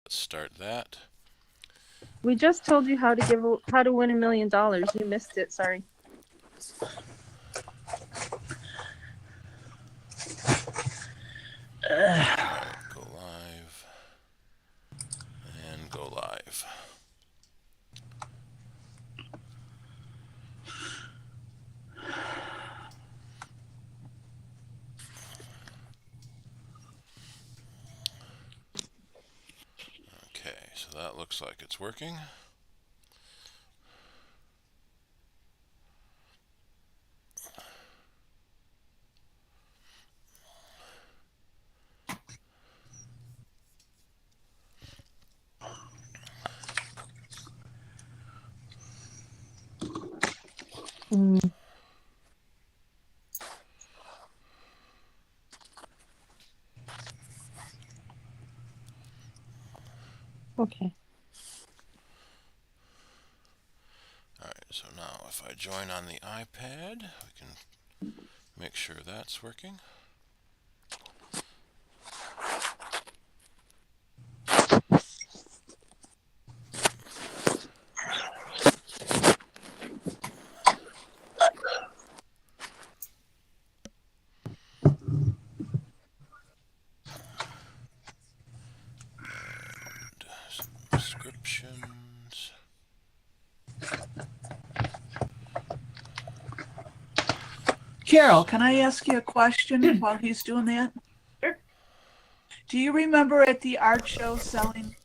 let's start that. We just told you how to win $1 million. You missed it. Sorry. Alright, go live. And go live. Okay, so that looks like it's working. Okay. Alright, so now if I join on the iPad, we can make sure that's working. And subscriptions. Carol, can I ask you a question while he's doing that? Sure. Do you remember at the art show selling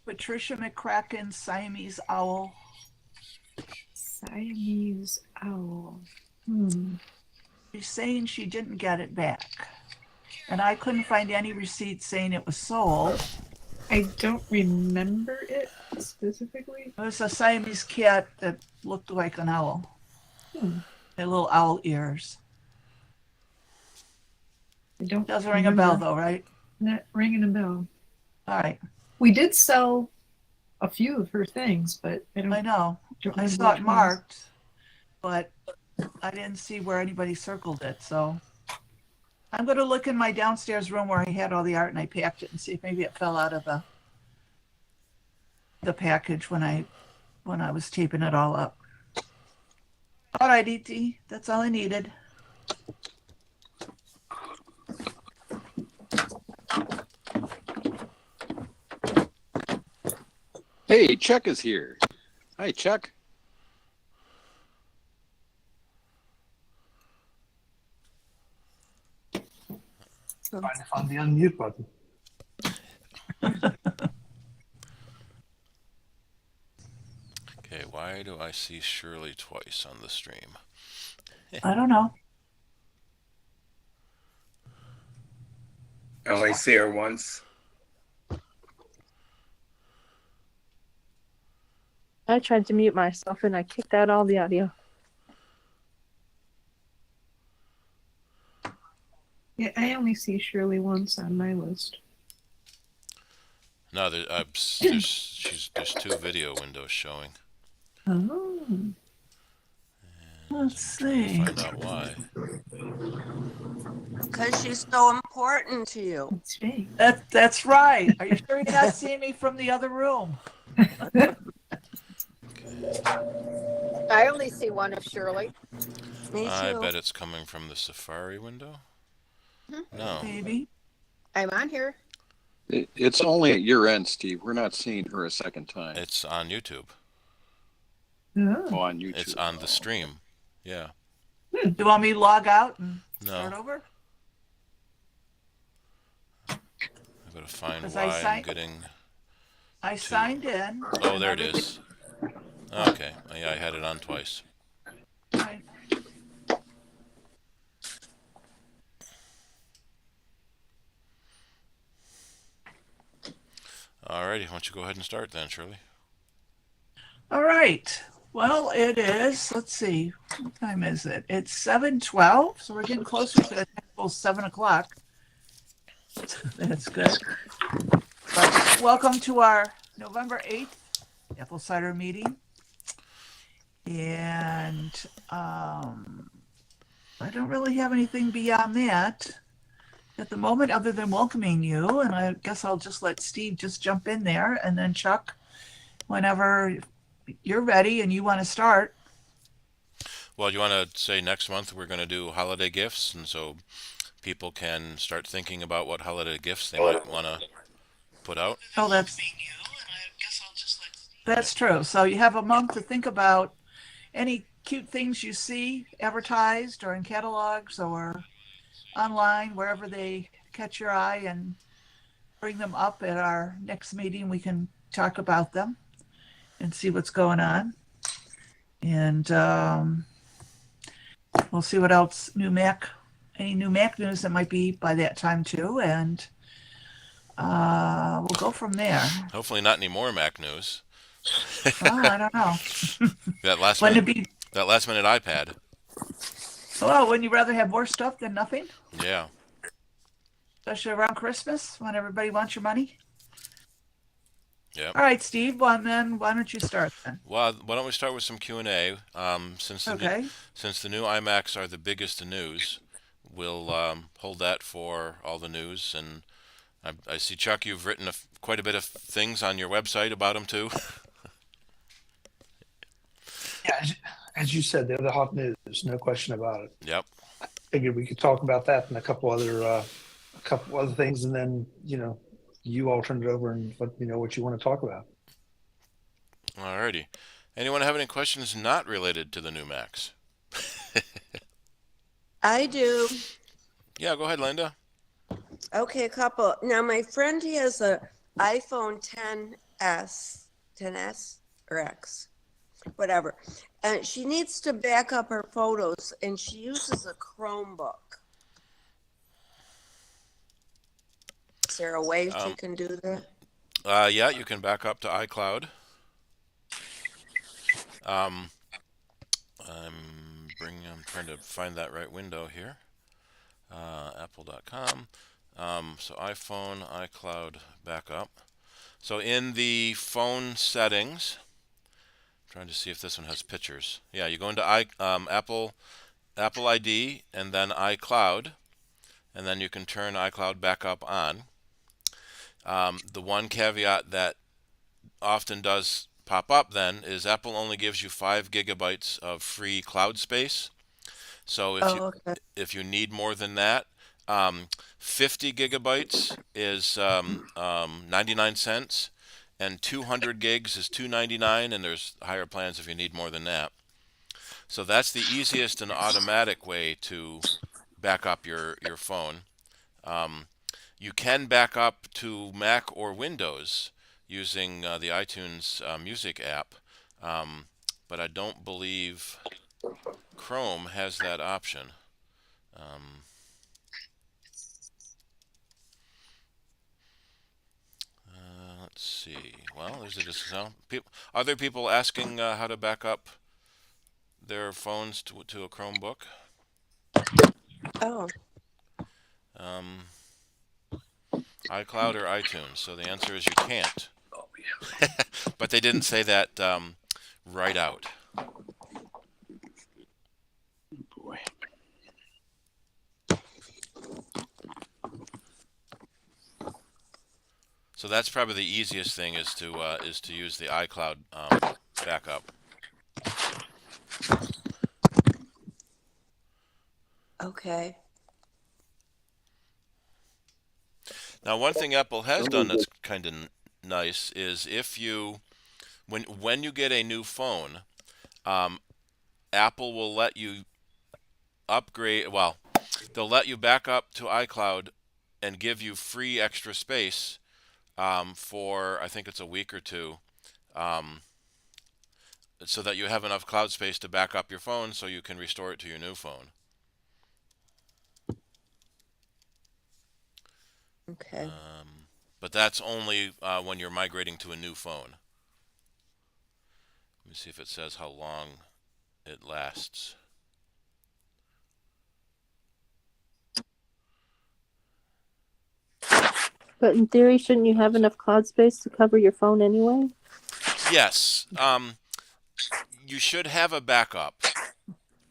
Patricia McCracken's Siamese owl? Siamese owl. She's saying she didn't get it back. And I couldn't find any receipt saying it was sold. I don't remember it specifically. It was a Siamese cat that looked like an owl. Had little owl ears. I don't. Doesn't ring a bell though, right? Not ringing a bell. All right. We did sell a few of her things, but I don't. I know. don't I remember saw it which ones. marked, but I didn't see where anybody circled it. So I'm going to look in my downstairs room where I had all the art and I packed it and see if maybe it fell out of the package when I was taping it all up. All right, E.T., that's all I needed. Hey, Chuck is here. Hi, Chuck. Finally found the unmute button. Okay, why do I see Shirley twice on the stream? I don't know. I only see her once. I tried to mute myself and I kicked out all the audio. Yeah, I only see Shirley once on my list. No, there's 2 video windows showing. Oh. Let's see. Find out why. Because she's so important to you. That's right. That's right. Are you sure you're not seeing me from the other room? I only see one of Shirley. Me too. I bet it's coming from the Safari window. No. Maybe. I'm on here. It's only at your end, Steve. We're not seeing her a second time. It's on YouTube. Oh, on YouTube. It's on the stream. Yeah. Do you want me to log out and start No. over? I've got to find 'Cause why I'm getting... I signed in. Oh, there it is. Okay. Yeah, I had it on twice. Right. Alrighty, why don't you go ahead and start then, Shirley? All right. Well, it is, let's see, what time is it? It's 7:12, so we're getting closer to the actual 7 o'clock. That's good. But welcome to our November 8th apple cider meeting. And I don't really have anything beyond that. at the moment, other than welcoming you, and I guess I'll just let Steve just jump in there, and then Chuck, whenever you're ready and you want to start. Well, you want to say next month we're going to do holiday gifts, and so people can start thinking about what holiday gifts they might want to put out. Oh, that's true. So you have a month to think about any cute things you see advertised or in catalogs or online, wherever they catch your eye, and bring them up at our next meeting. We can talk about them and see what's going on. And we'll see what else any new Mac news that might be by that time too. And we'll go from there. Hopefully not any more Mac news. Well, I don't know. That last Wouldn't minute, it be, that last minute iPad. well, wouldn't you rather have more stuff than nothing? Yeah. Especially around Christmas when everybody wants your money? Yep. All right, Steve, well, then why don't you start then? Well, why don't we start with some Q&A? Since Okay. since the new iMacs are the biggest news, we'll hold that for all the news. And I see, Chuck, you've written quite a bit of things on your website about them too. Yeah, as you said, they're the hot news. No question about it. Yep. Figured we could talk about that and a couple other things, and then you all turn it over and let me know what you want to talk about. Alrighty. Anyone have any questions not related to the new Macs? I do. Yeah, go ahead, Linda. Okay, a couple. Now, my friend, he has a iPhone 10s or X, whatever. And she needs to back up her photos, and she uses a Chromebook. Is there a way she can do that? Yeah, you can back up to iCloud. I'm trying to find that right window here. Apple.com. So iPhone, iCloud backup. So in the phone settings, trying to see if this one has pictures. Yeah, you go into Apple ID and then iCloud, and then you can turn iCloud backup on. The one caveat that often does pop up then is Apple only gives you 5 gigabytes of free cloud space. So if you need more than that, 50 gigabytes is 99 cents, and 200 gigs is $2.99, and there's higher plans if you need more than that. So that's the easiest and automatic way to back up your phone. You can back up to Mac or Windows using the iTunes Music app, but I don't believe Chrome has that option. Let's see. Well, there's a discount. Other people asking how to back up their phones to a Chromebook. Oh, iCloud or iTunes. So the answer is you can't. But they didn't say that right out. Boy. So that's probably the easiest thing is to use the iCloud backup. okay. Now, one thing Apple has done that's kind of nice is if you, when you get a new phone, Apple will let you upgrade. Well, they'll let you back up to iCloud and give you free extra space for, I think it's a week or two, so that you have enough cloud space to back up your phone so you can restore it to your new phone. Okay. But that's only when you're migrating to a new phone. Let me see if it says how long it lasts. But in theory, shouldn't you have enough cloud space to cover your phone anyway? Yes. You should have a backup,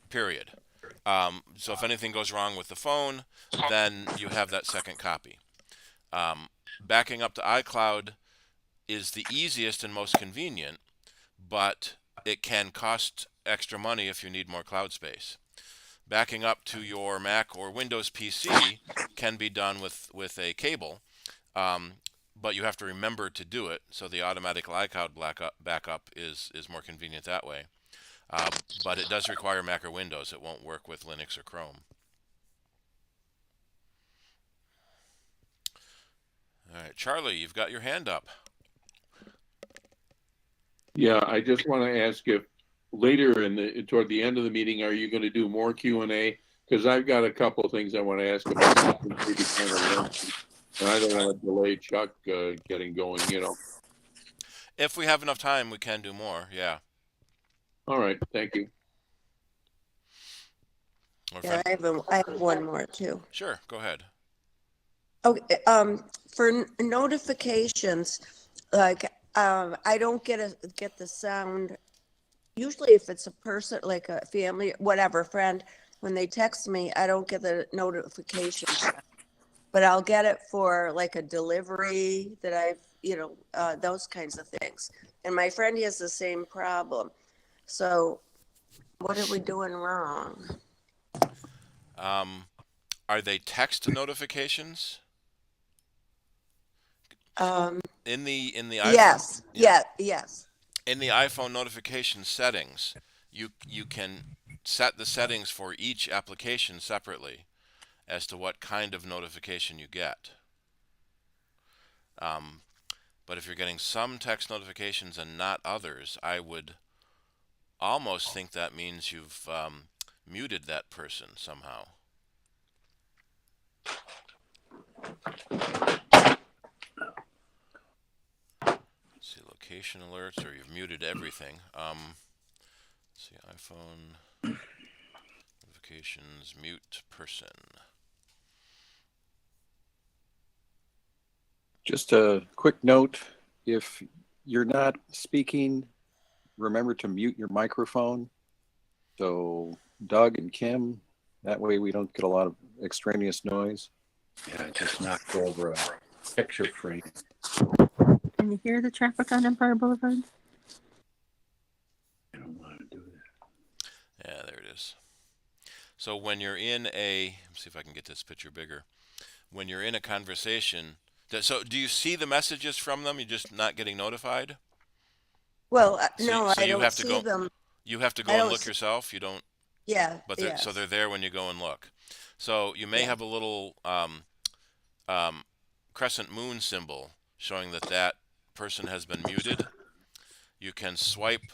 period. So if anything goes wrong with the phone, then you have that second copy. Backing up to iCloud is the easiest and most convenient, but it can cost extra money if you need more cloud space. Backing up to your Mac or Windows PC can be done with a cable, but you have to remember to do it. So the automatic iCloud backup is more convenient that way. But it does require Mac or Windows. It won't work with Linux or Chrome. All right, Charlie, you've got your hand up. Yeah, I just want to ask if later toward the end of the meeting, are you going to do more Q&A? Because I've got a couple of things I want to ask about. Maybe kind of and I don't want to delay Chuck getting going, you know. If we have enough time, we can do more. Yeah. All right, thank you. Yeah, I have one more too. Sure, go ahead. Okay, for notifications, like, I don't get the sound. Usually if it's a person, like a family, whatever, friend, when they text me, I don't get the notification. But I'll get it for like a delivery that those kinds of things. And my friend has the same problem. So what are we doing wrong? Are they text notifications? In the iPhone, Yes, yes. in the iPhone notification settings, you can set the settings for each application separately as to what kind of notification you get. But if you're getting some text notifications and not others, I would almost think that means you've muted that person somehow. Let's see, location alerts, or you've muted everything. Let's see, iPhone notifications, mute person. Just a quick note, if you're not speaking, remember to mute your microphone. So Doug and Kim, that way we don't get a lot of extraneous noise. Yeah, I just knocked over a picture frame. Can you hear the traffic on Empire Boulevard? I don't want to do that. Yeah, there it is. So when you're in a, let's see if I can get this picture bigger. When you're in a conversation, so do you see the messages from them? You're just not getting notified? Well, So, no, so I you don't have to see go, them. You have to go I and don't look see- yourself. You don't. Yeah, But yes. so they're there when you go and look. So you may Yeah. have a little crescent moon symbol showing that that person has been muted. You can swipe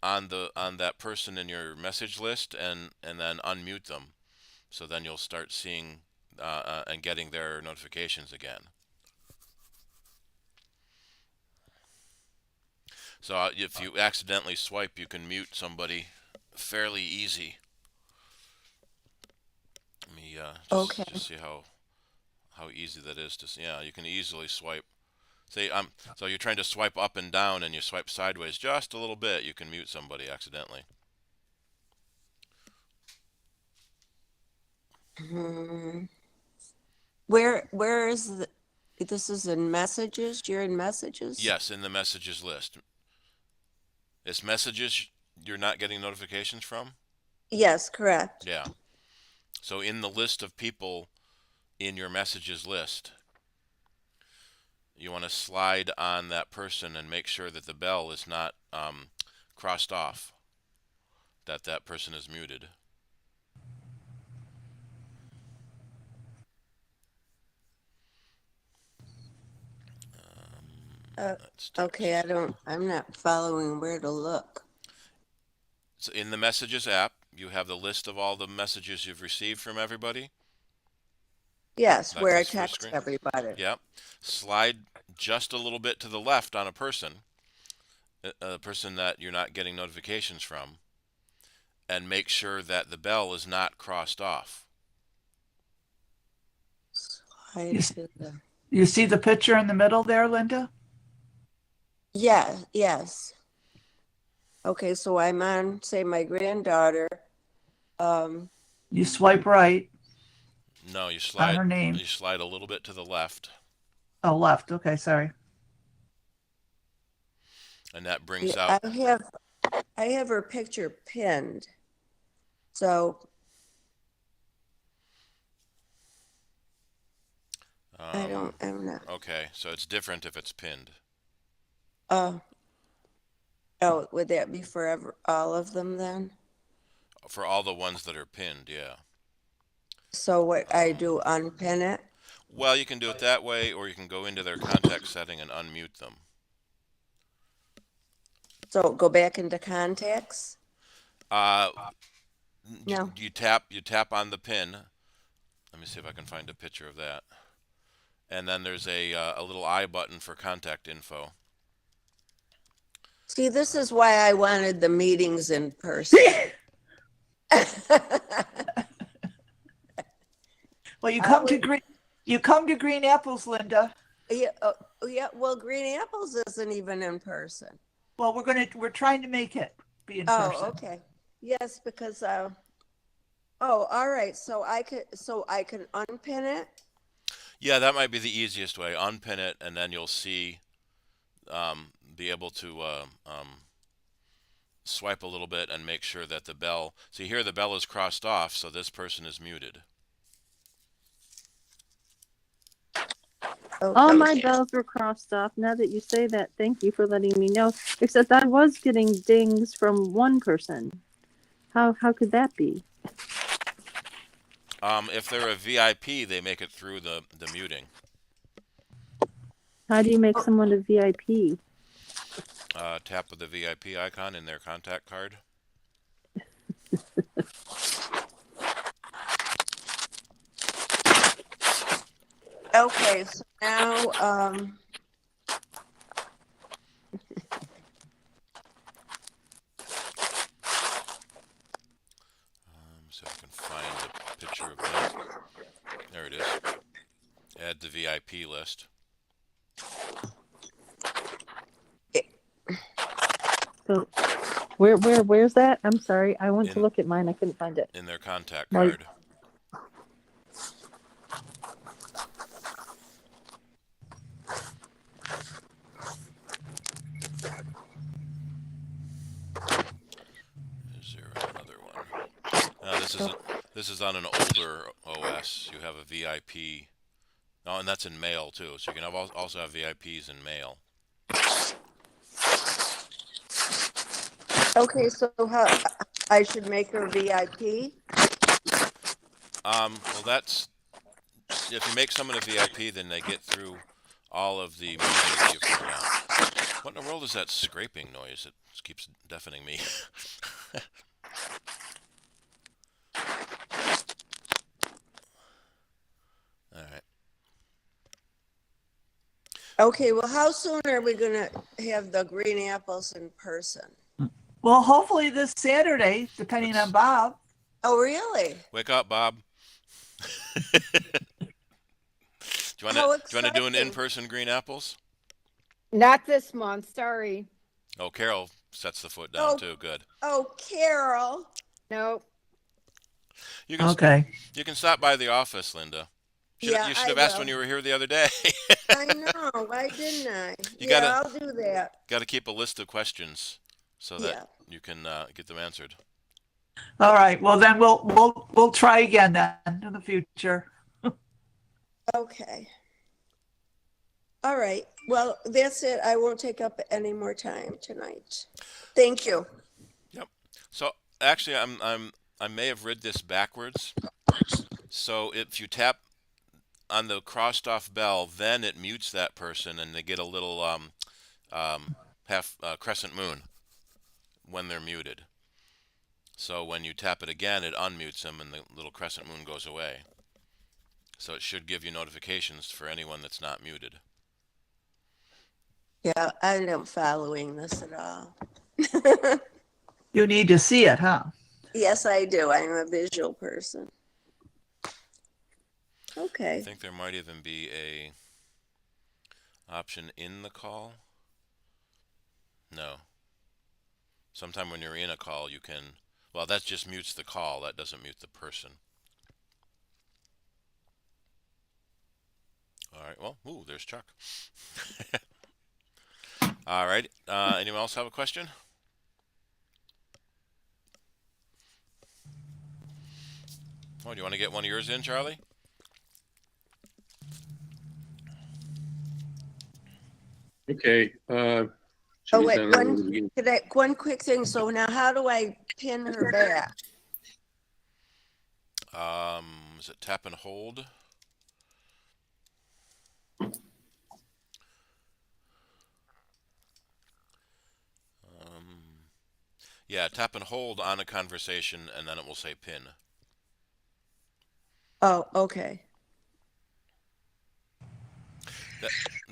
on that person in your message list and then unmute them. So then you'll start seeing and getting their notifications again. So if you accidentally swipe, you can mute somebody fairly easy. Let me just see how easy that is to see. Yeah, you can easily swipe. Say so you're trying to swipe up and down and you swipe sideways just a little bit, you can mute somebody accidentally. Where is this is in messages? You're in messages? Yes, in the messages list. It's messages you're not getting notifications from? Yes, correct. Yeah. So in the list of people in your messages list, you want to slide on that person and make sure that the bell is not crossed off, that that person is muted. Okay, I'm not following where to look. So in the messages app, you have the list of all the messages you've received from everybody. Yes, Like where I this first text screen. everybody. Yep. Slide just a little bit to the left on a person that you're not getting notifications from, and make sure that the bell is not crossed off. You see the picture in the middle there, Linda? Yeah, yes. Okay, so I'm on, say, my granddaughter, You swipe right No, you on slide. her name. You slide a little bit to the left, Oh, left. Okay, sorry. and that brings Yeah, out. I have her picture pinned. So I'm not, Okay, so it's different if it's pinned. oh, would that be forever, all of them then? For all the ones that are pinned, yeah. So what I do, unpin it? Well, you can do it that way, or you can go into their contact setting and unmute them. So go back into contacts? Uh, No. you tap on the pin. Let me see if I can find a picture of that. And then there's a little I button for contact info. See, this is why I wanted the meetings in person. Well, you come to Green Apples, Linda. Yeah, yeah. Well, Green Apples isn't even in person. Well, we're trying to make it be in person. Oh, okay. Yes, because oh, all right. So I can unpin it. Yeah, that might be the easiest way. Unpin it, and then you'll see, be able to swipe a little bit and make sure that the bell. See here, the bell is crossed off, so this person is muted. Okay. All my bells were crossed off. Now that you say that, thank you for letting me know. Except I was getting dings from one person. How could that be? If they're a VIP, they make it through the muting. How do you make someone a VIP? Tap with the VIP icon in their contact card. Okay, so now So I can find a picture of that. There it is. Add the VIP list. So, where's that? I'm sorry. I went to look at mine. I couldn't find it. In their contact Well, card. Is there another one? Now this is on an older OS. You have a VIP. Oh, and that's in mail too. So you can also have VIPs in mail. okay, so how I should make her VIP? Well, that's if you make someone a VIP, then they get through all of the meetings that you've put down. What in the world is that scraping noise? It keeps deafening me. All right. Okay, well, how soon are we gonna have the green apples in person? Well, hopefully this Saturday, depending on Bob. Oh, really? Wake up, Bob. Do you want to do an in-person green apples? Not this month, sorry. Oh, Carol sets the foot down too. Good. Oh, Carol. Nope. You can You can stop by the office, Linda. You should have asked when you were here the other day. I know. Why didn't I? I'll do that. Got to keep a list of questions so that you can get them answered. All right. Well, then we'll try again then in the future. Okay. All right. Well, that's it. I won't take up any more time tonight. Thank you. Yep. So actually, I may have read this backwards. So if you tap on the crossed off bell, then it mutes that person, and they get a little half crescent moon when they're muted. So when you tap it again, it unmutes them, and the little crescent moon goes away. So it should give you notifications for anyone that's not muted. Yeah, I am following this at all. You need to see it, huh? Yes, I do. I'm a visual person. Okay. I think there might even be a option in the call. No. Sometime when you're in a call, you can. Well, that just mutes the call. That doesn't mute the person. All right. Well, ooh, there's Chuck. All right. Anyone else have a question? Oh, do you want to get one of yours in, Charlie? Okay. Oh, Geez, I wait, don't know where to begin. one quick thing. So now how do I pin her back? Is it tap and hold? Yeah, tap and hold on a conversation, and then it will say pin. Oh, okay.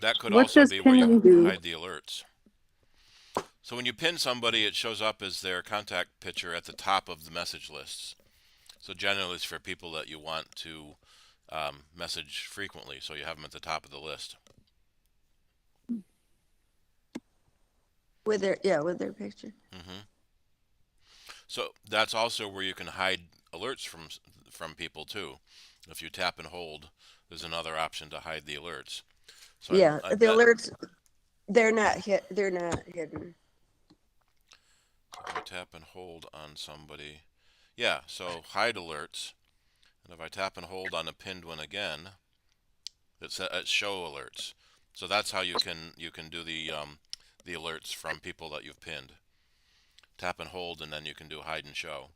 That could What also does be where pinning you do? hide the alerts. So when you pin somebody, it shows up as their contact picture at the top of the message lists. So generally, it's for people that you want to message frequently, so you have them at the top of the list. With their picture. So that's also where you can hide alerts from people too. If you tap and hold, there's another option to hide the alerts. So Yeah, I the bet alerts, they're not hidden. if I tap and hold on somebody, yeah. So hide alerts, and if I tap and hold on a pinned one again, it's show alerts. So that's how you can do the alerts from people that you've pinned. Tap and hold, and then you can do hide and show.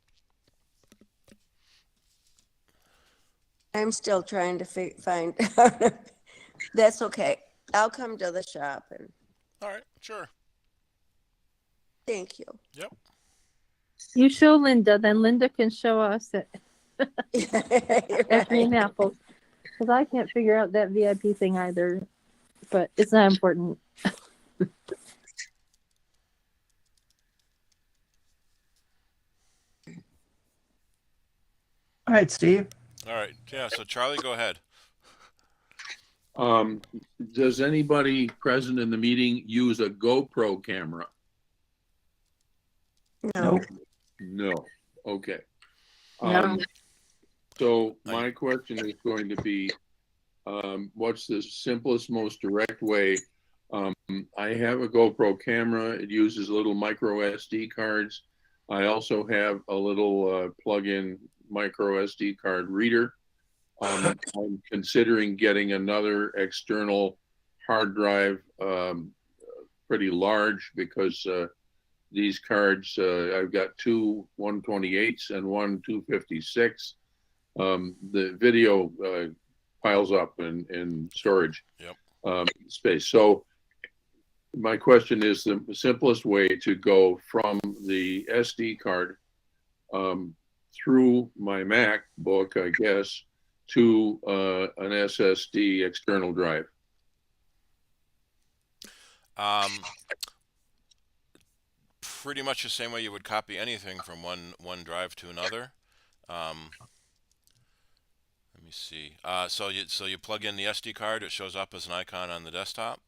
I'm still trying to find out. That's okay. I'll come to the shop and All right, sure. thank you. Yep. You show Linda, then Linda can show us at Green Right. Apples. Because I can't figure out that VIP thing either. But it's not important. All right, Steve. All right. Yeah. So Charlie, go ahead. Does anybody present in the meeting use a GoPro camera? No. Nope. No. Okay. No. So my question is going to be, what's the simplest, most direct way? I have a GoPro camera. It uses little micro SD cards. I also have a little plug-in micro SD card reader. I'm considering getting another external hard drive, pretty large, because these cards, I've got two 128s and one 256. The video piles up in storage space. So my question is, the simplest way to go from the SD card through my MacBook, I guess, to an SSD external drive. Pretty much the same way you would copy anything from one drive to another. Let me see. So you plug in the SD card, it shows up as an icon on the desktop.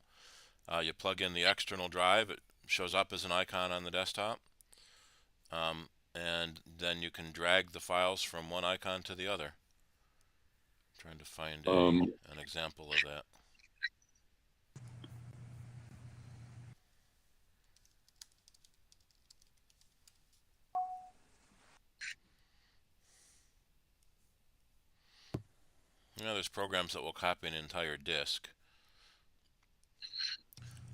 You plug in the external drive, it shows up as an icon on the desktop. And then you can drag the files from one icon to the other. I'm trying to find an example of that. You know, there's programs that will copy an entire disk.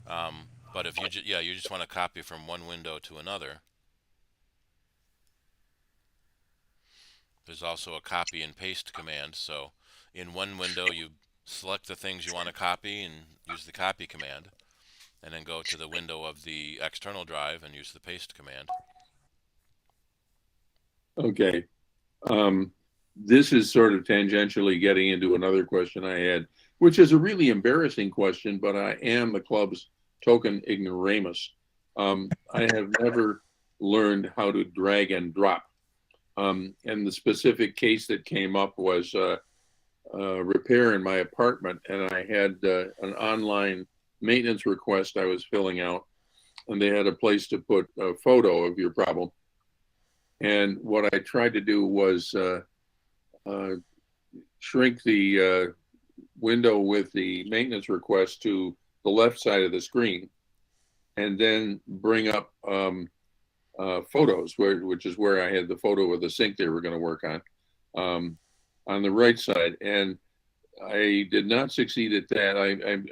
But if you you just want to copy from one window to another, there's also a copy and paste command. So in one window, you select the things you want to copy and use the copy command, and then go to the window of the external drive and use the paste command. Okay. This is sort of tangentially getting into another question I had, which is a really embarrassing question, but I am the club's token ignoramus. I have never learned how to drag and drop. And the specific case that came up was a repair in my apartment, and I had an online maintenance request I was filling out, and they had a place to put a photo of your problem. And what I tried to do was shrink the window with the maintenance request to the left side of the screen, and then bring up photos, which is where I had the photo of the sink they were going to work on the right side. And I did not succeed at that.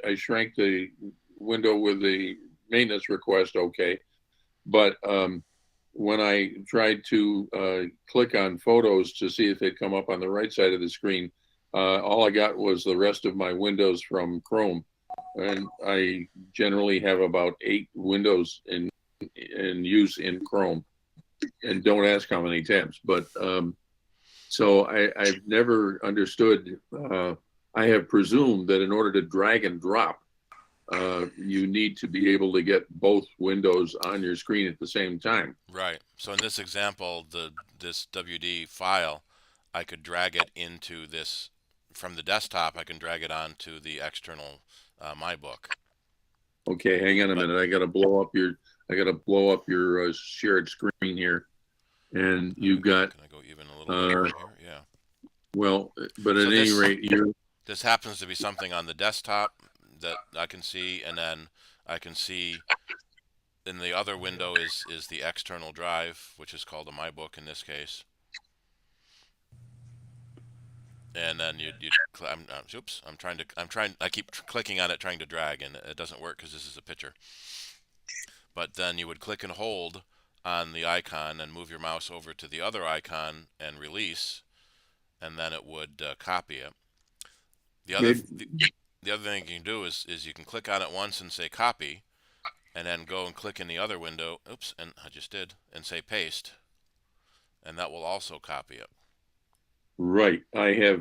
I shrank the window with the maintenance request, okay. But when I tried to click on photos to see if they'd come up on the right side of the screen, all I got was the rest of my windows from Chrome. And I generally have about 8 windows in use in Chrome, and don't ask how many tabs. But so I've never understood. I have presumed that in order to drag and drop, you need to be able to get both windows on your screen at the same time. Right. So in this example, this WD file, I could drag it into this from the desktop. I can drag it onto the external MyBook. Okay, hang on a minute. I got to blow up your shared screen here, and you got. Can I go even a little bit here? Yeah. Well, but at any rate, this happens to be something on the desktop that I can see, and then I can see in the other window is the external drive, which is called a MyBook in this case. And then I keep clicking on it trying to drag, and it doesn't work because this is a picture. But then you would click and hold on the icon and move your mouse over to the other icon and release, and then it would copy it. The other thing you can do is you can click on it once and say copy, and then go and click in the other window, oops, and I just did, and say paste, and that will also copy it. Right. I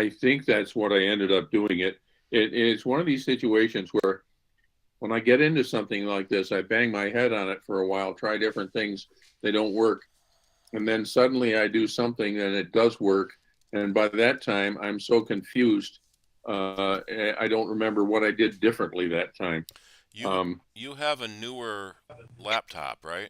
think that's what I ended up doing. It's one of these situations where when I get into something like this, I bang my head on it for a while, try different things, they don't work. And then suddenly I do something and it does work. And by that time, I'm so confused, I don't remember what I did differently that time. You have a newer laptop, right?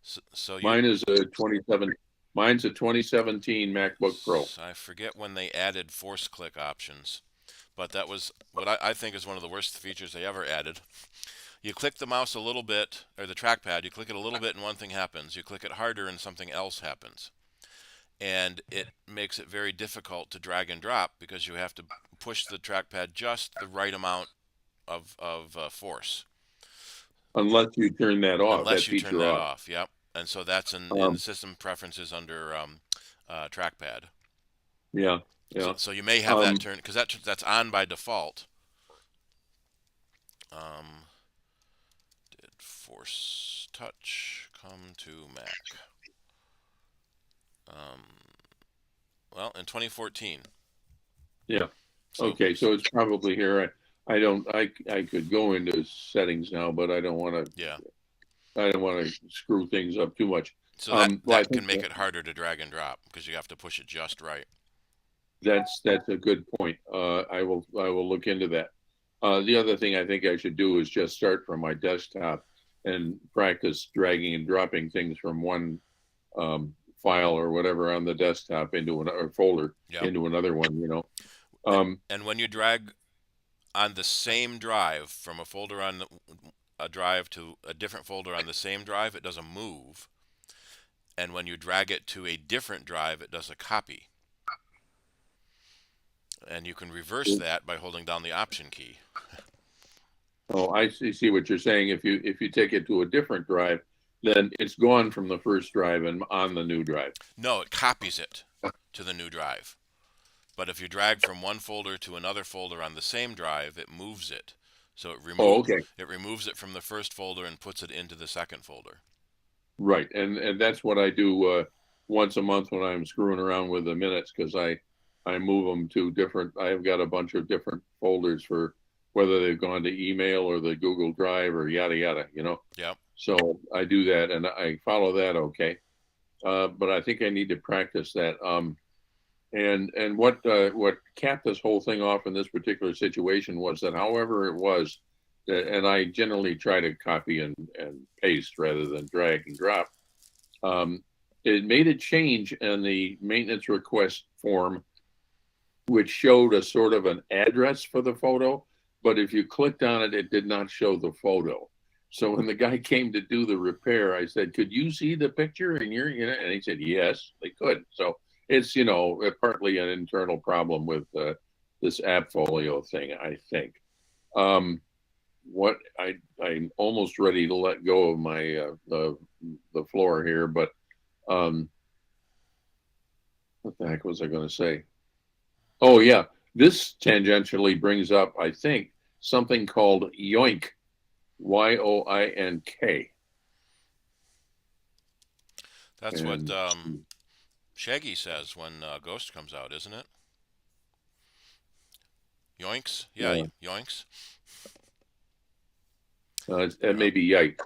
So mine is a 27. Mine's a 2017 MacBook Pro. So I forget when they added force click options, but that was what I think is one of the worst features they ever added. You click the mouse a little bit, or the trackpad, you click it a little bit and one thing happens. You click it harder and something else happens. And it makes it very difficult to drag and drop because you have to push the trackpad just the right amount of force. Unless you turn that off. Unless you turn that off, yep. And so that's in the system preferences under trackpad. Yeah. So you may have that turned, because that's on by default. Did Force Touch come to Mac? Well, in 2014. Yeah. Okay, so it's probably here. I could go into settings now, but I don't want to. Yeah. I don't want to screw things up too much. So that can make it harder to drag and drop because you have to push it just right. That's a good point. I will look into that. The other thing I think I should do is just start from my desktop and practice dragging and dropping things from one file or whatever on the desktop into another folder, into another one. You know. And when you drag on the same drive from a folder on a drive to a different folder on the same drive, it does a move. And when you drag it to a different drive, it does a copy. And you can reverse that by holding down the Option key. Oh, I see what you're saying. If you take it to a different drive, then it's gone from the first drive and on the new drive. No, it copies it to the new drive. But if you drag from one folder to another folder on the same drive, it moves it. So it removes it from the first folder and puts it into the second folder. Right, and that's what I do once a month when I'm screwing around with the minutes, because I move them to different. I've got a bunch of different folders for whether they've gone to email or the Google Drive or yada yada. You know. Yep. So I do that and I follow that. Okay, but I think I need to practice that. And what capped this whole thing off in this particular situation was that, however it was, and I generally try to copy and paste rather than drag and drop, it made a change in the maintenance request form which showed a sort of an address for the photo, but if you clicked on it, it did not show the photo. So when the guy came to do the repair, I said, "Could you see the picture?" And and he said, "Yes, they could." So it's partly an internal problem with this AppFolio thing, I think. What I'm almost ready to let go of my the floor here, but what the heck was I going to say? Oh yeah, this tangentially brings up, I think, something called Yoink, Yoink. That's what Shaggy says when Ghost comes out, isn't it? Yoinks? Yeah, yoinks. It may be Yike,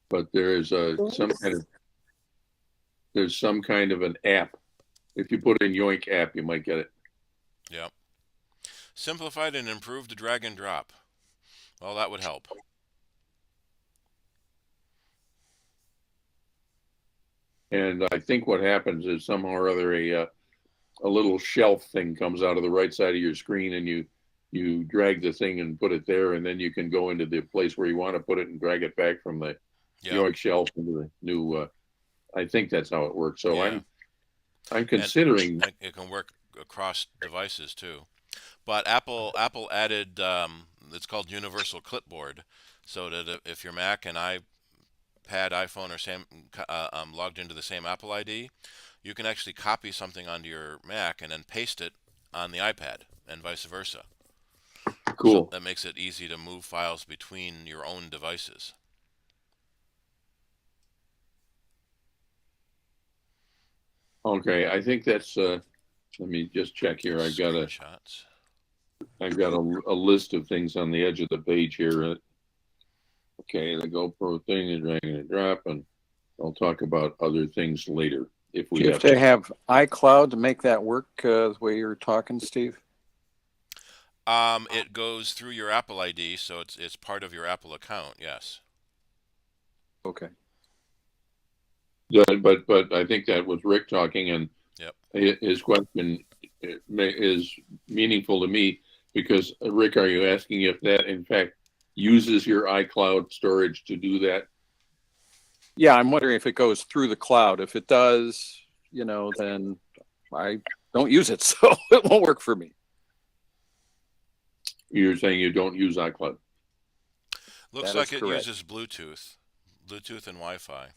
but there's some kind of an app. If you put in Yoink app, you might get it. Yep. Simplified and improved drag and drop. Well, that would help. And I think what happens is somehow or other a little shelf thing comes out of the right side of your screen, and you drag the thing and put it there, and then you can go into the place where you want to put it and drag it back from the Yoink shelf into the new. I think that's how it works. So yeah. I'm considering it can work across devices too. But Apple added it's called Universal Clipboard, so that if your Mac and iPad, iPhone are logged into the same Apple ID, you can actually copy something onto your Mac and then paste it on the iPad, and vice versa. Cool. So that makes it easy to move files between your own devices. Okay, I think that's. Let me just check here. I've got a list of things on the edge of the page here. Okay, the GoPro thing is dragging and drop, and I'll talk about other things later if we Do you have to have iCloud to make that work the way you're talking, Steve? It goes through your Apple ID, so it's part of your Apple account. Yes. Okay. Yeah, but I think that was Rick talking, and yep. His question is meaningful to me because, Rick, are you asking if that in fact uses your iCloud storage to do that? Yeah, I'm wondering if it goes through the cloud. If it does, then I don't use it, so it won't work for me. You're saying you don't use iCloud? Looks like it uses Bluetooth and Wi-Fi.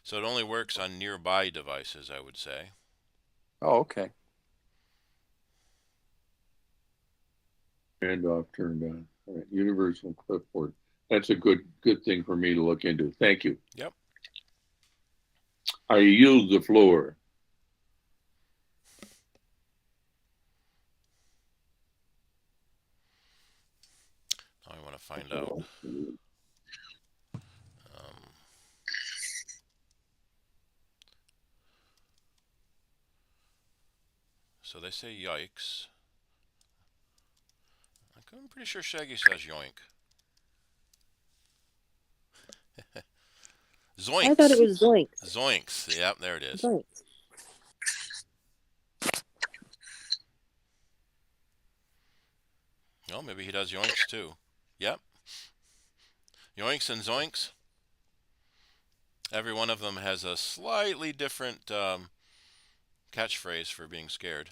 So it only works on nearby devices, I would say. Oh, okay. Handoff turned on. All right, Universal Clipboard. That's a good thing for me to look into. Thank you. Yep. I yield the floor. Now I want to find out. So they say yikes. I'm pretty sure Shaggy says yoink. Zoinks. I thought it was zoinks. Zoinks. Yep, there it is. Zoinks. Oh, maybe he does yoinks too. Yep. Yoinks and zoinks. Every one of them has a slightly different catchphrase for being scared.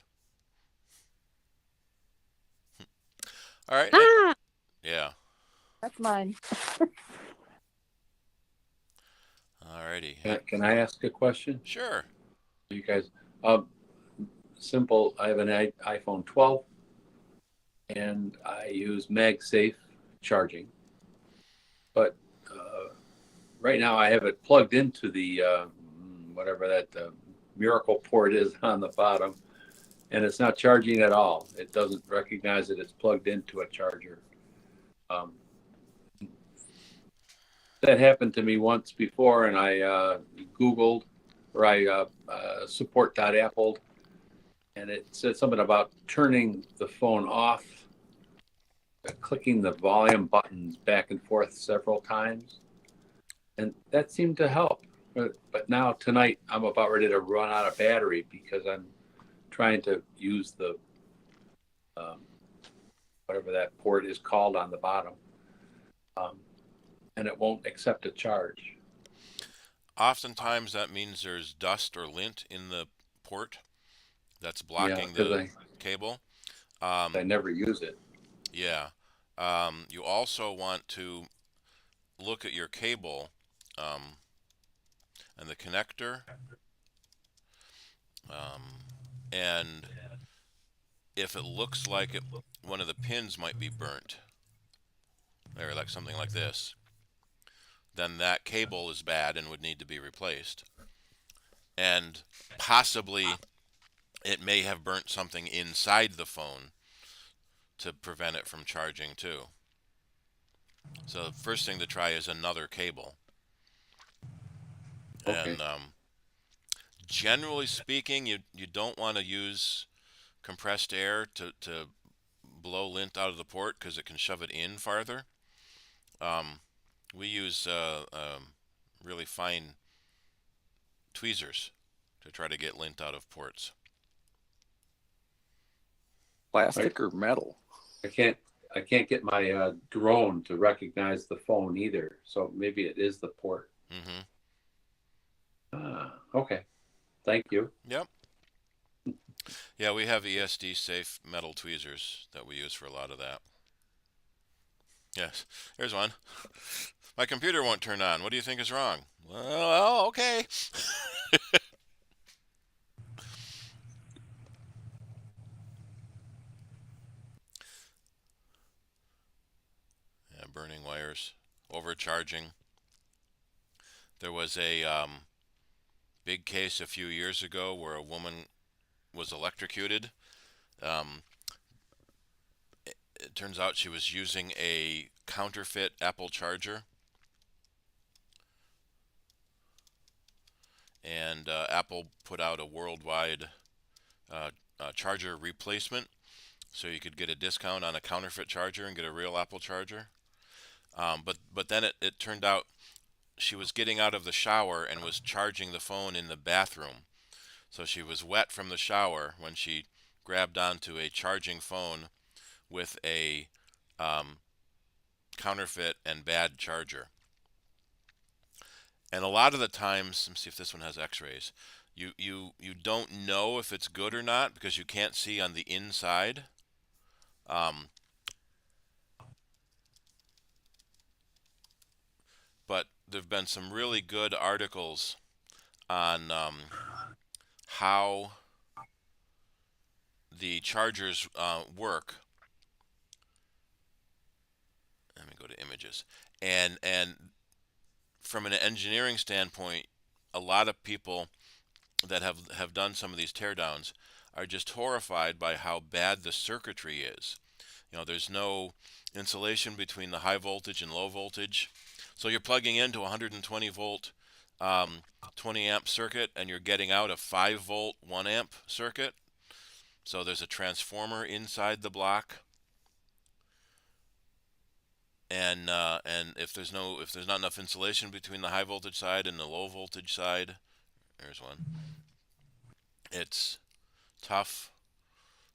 All right. Ah! Yeah. That's mine. Alrighty. Can I ask a question? Sure. You guys, simple. I have an iPhone 12, and I use MagSafe charging. But right now, I have it plugged into the whatever that miracle port is on the bottom, and it's not charging at all. It doesn't recognize that it's plugged into a charger. That happened to me once before, and I Googled, or I support.apple, and it said something about turning the phone off, clicking the volume buttons back and forth several times, and that seemed to help. But now tonight I'm about ready to run out of battery because I'm trying to use the whatever that port is called on the bottom, and it won't accept a charge. Oftentimes that means there's dust or lint in the port that's Yeah, blocking because the cable. I never use it. Yeah. You also want to look at your cable and the connector, and if it looks like one of the pins might be burnt, or like something like this, then that cable is bad and would need to be replaced. And possibly it may have burnt something inside the phone to prevent it from charging too. So the first thing to try is another cable. Okay. And generally speaking, you don't want to use compressed air to blow lint out of the port because it can shove it in farther. We use really fine tweezers to try to get lint out of ports. Plastic or metal? I can't get my drone to recognize the phone either. So maybe it is the port. Mm-hmm. Okay. Thank you. Yep. Yeah, we have ESD safe metal tweezers that we use for a lot of that. Yes, here's one. My computer won't turn on. What do you think is wrong? Well, okay. Yeah, burning wires, overcharging. There was a big case a few years ago where a woman was electrocuted. It turns out she was using a counterfeit Apple charger. And Apple put out a worldwide charger replacement, so you could get a discount on a counterfeit charger and get a real Apple charger. But then it turned out she was getting out of the shower and was charging the phone in the bathroom. So she was wet from the shower when she grabbed onto a charging phone with a counterfeit and bad charger. And a lot of the times, let me see if this one has x-rays, you don't know if it's good or not because you can't see on the inside. But there have been some really good articles on how the chargers work. Let me go to images. And from an engineering standpoint, a lot of people that have done some of these teardowns are just horrified by how bad the circuitry is. You know, there's no insulation between the high voltage and low voltage. So you're plugging into a 120 volt 20 amp circuit and you're getting out a 5 volt 1 amp circuit. So there's a transformer inside the block. And if there's not enough insulation between the high voltage side and the low voltage side, there's one. It's tough.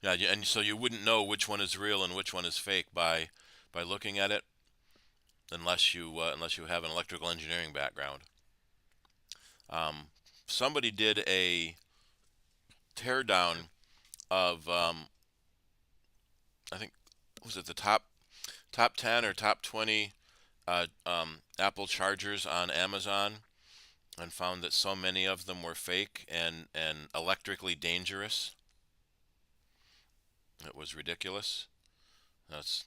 Yeah, and so you wouldn't know which one is real and which one is fake by looking at it, unless you have an electrical engineering background. Somebody did a teardown of I think, was it the top 10 or top 20 Apple chargers on Amazon, and found that so many of them were fake and electrically dangerous. It was ridiculous. That's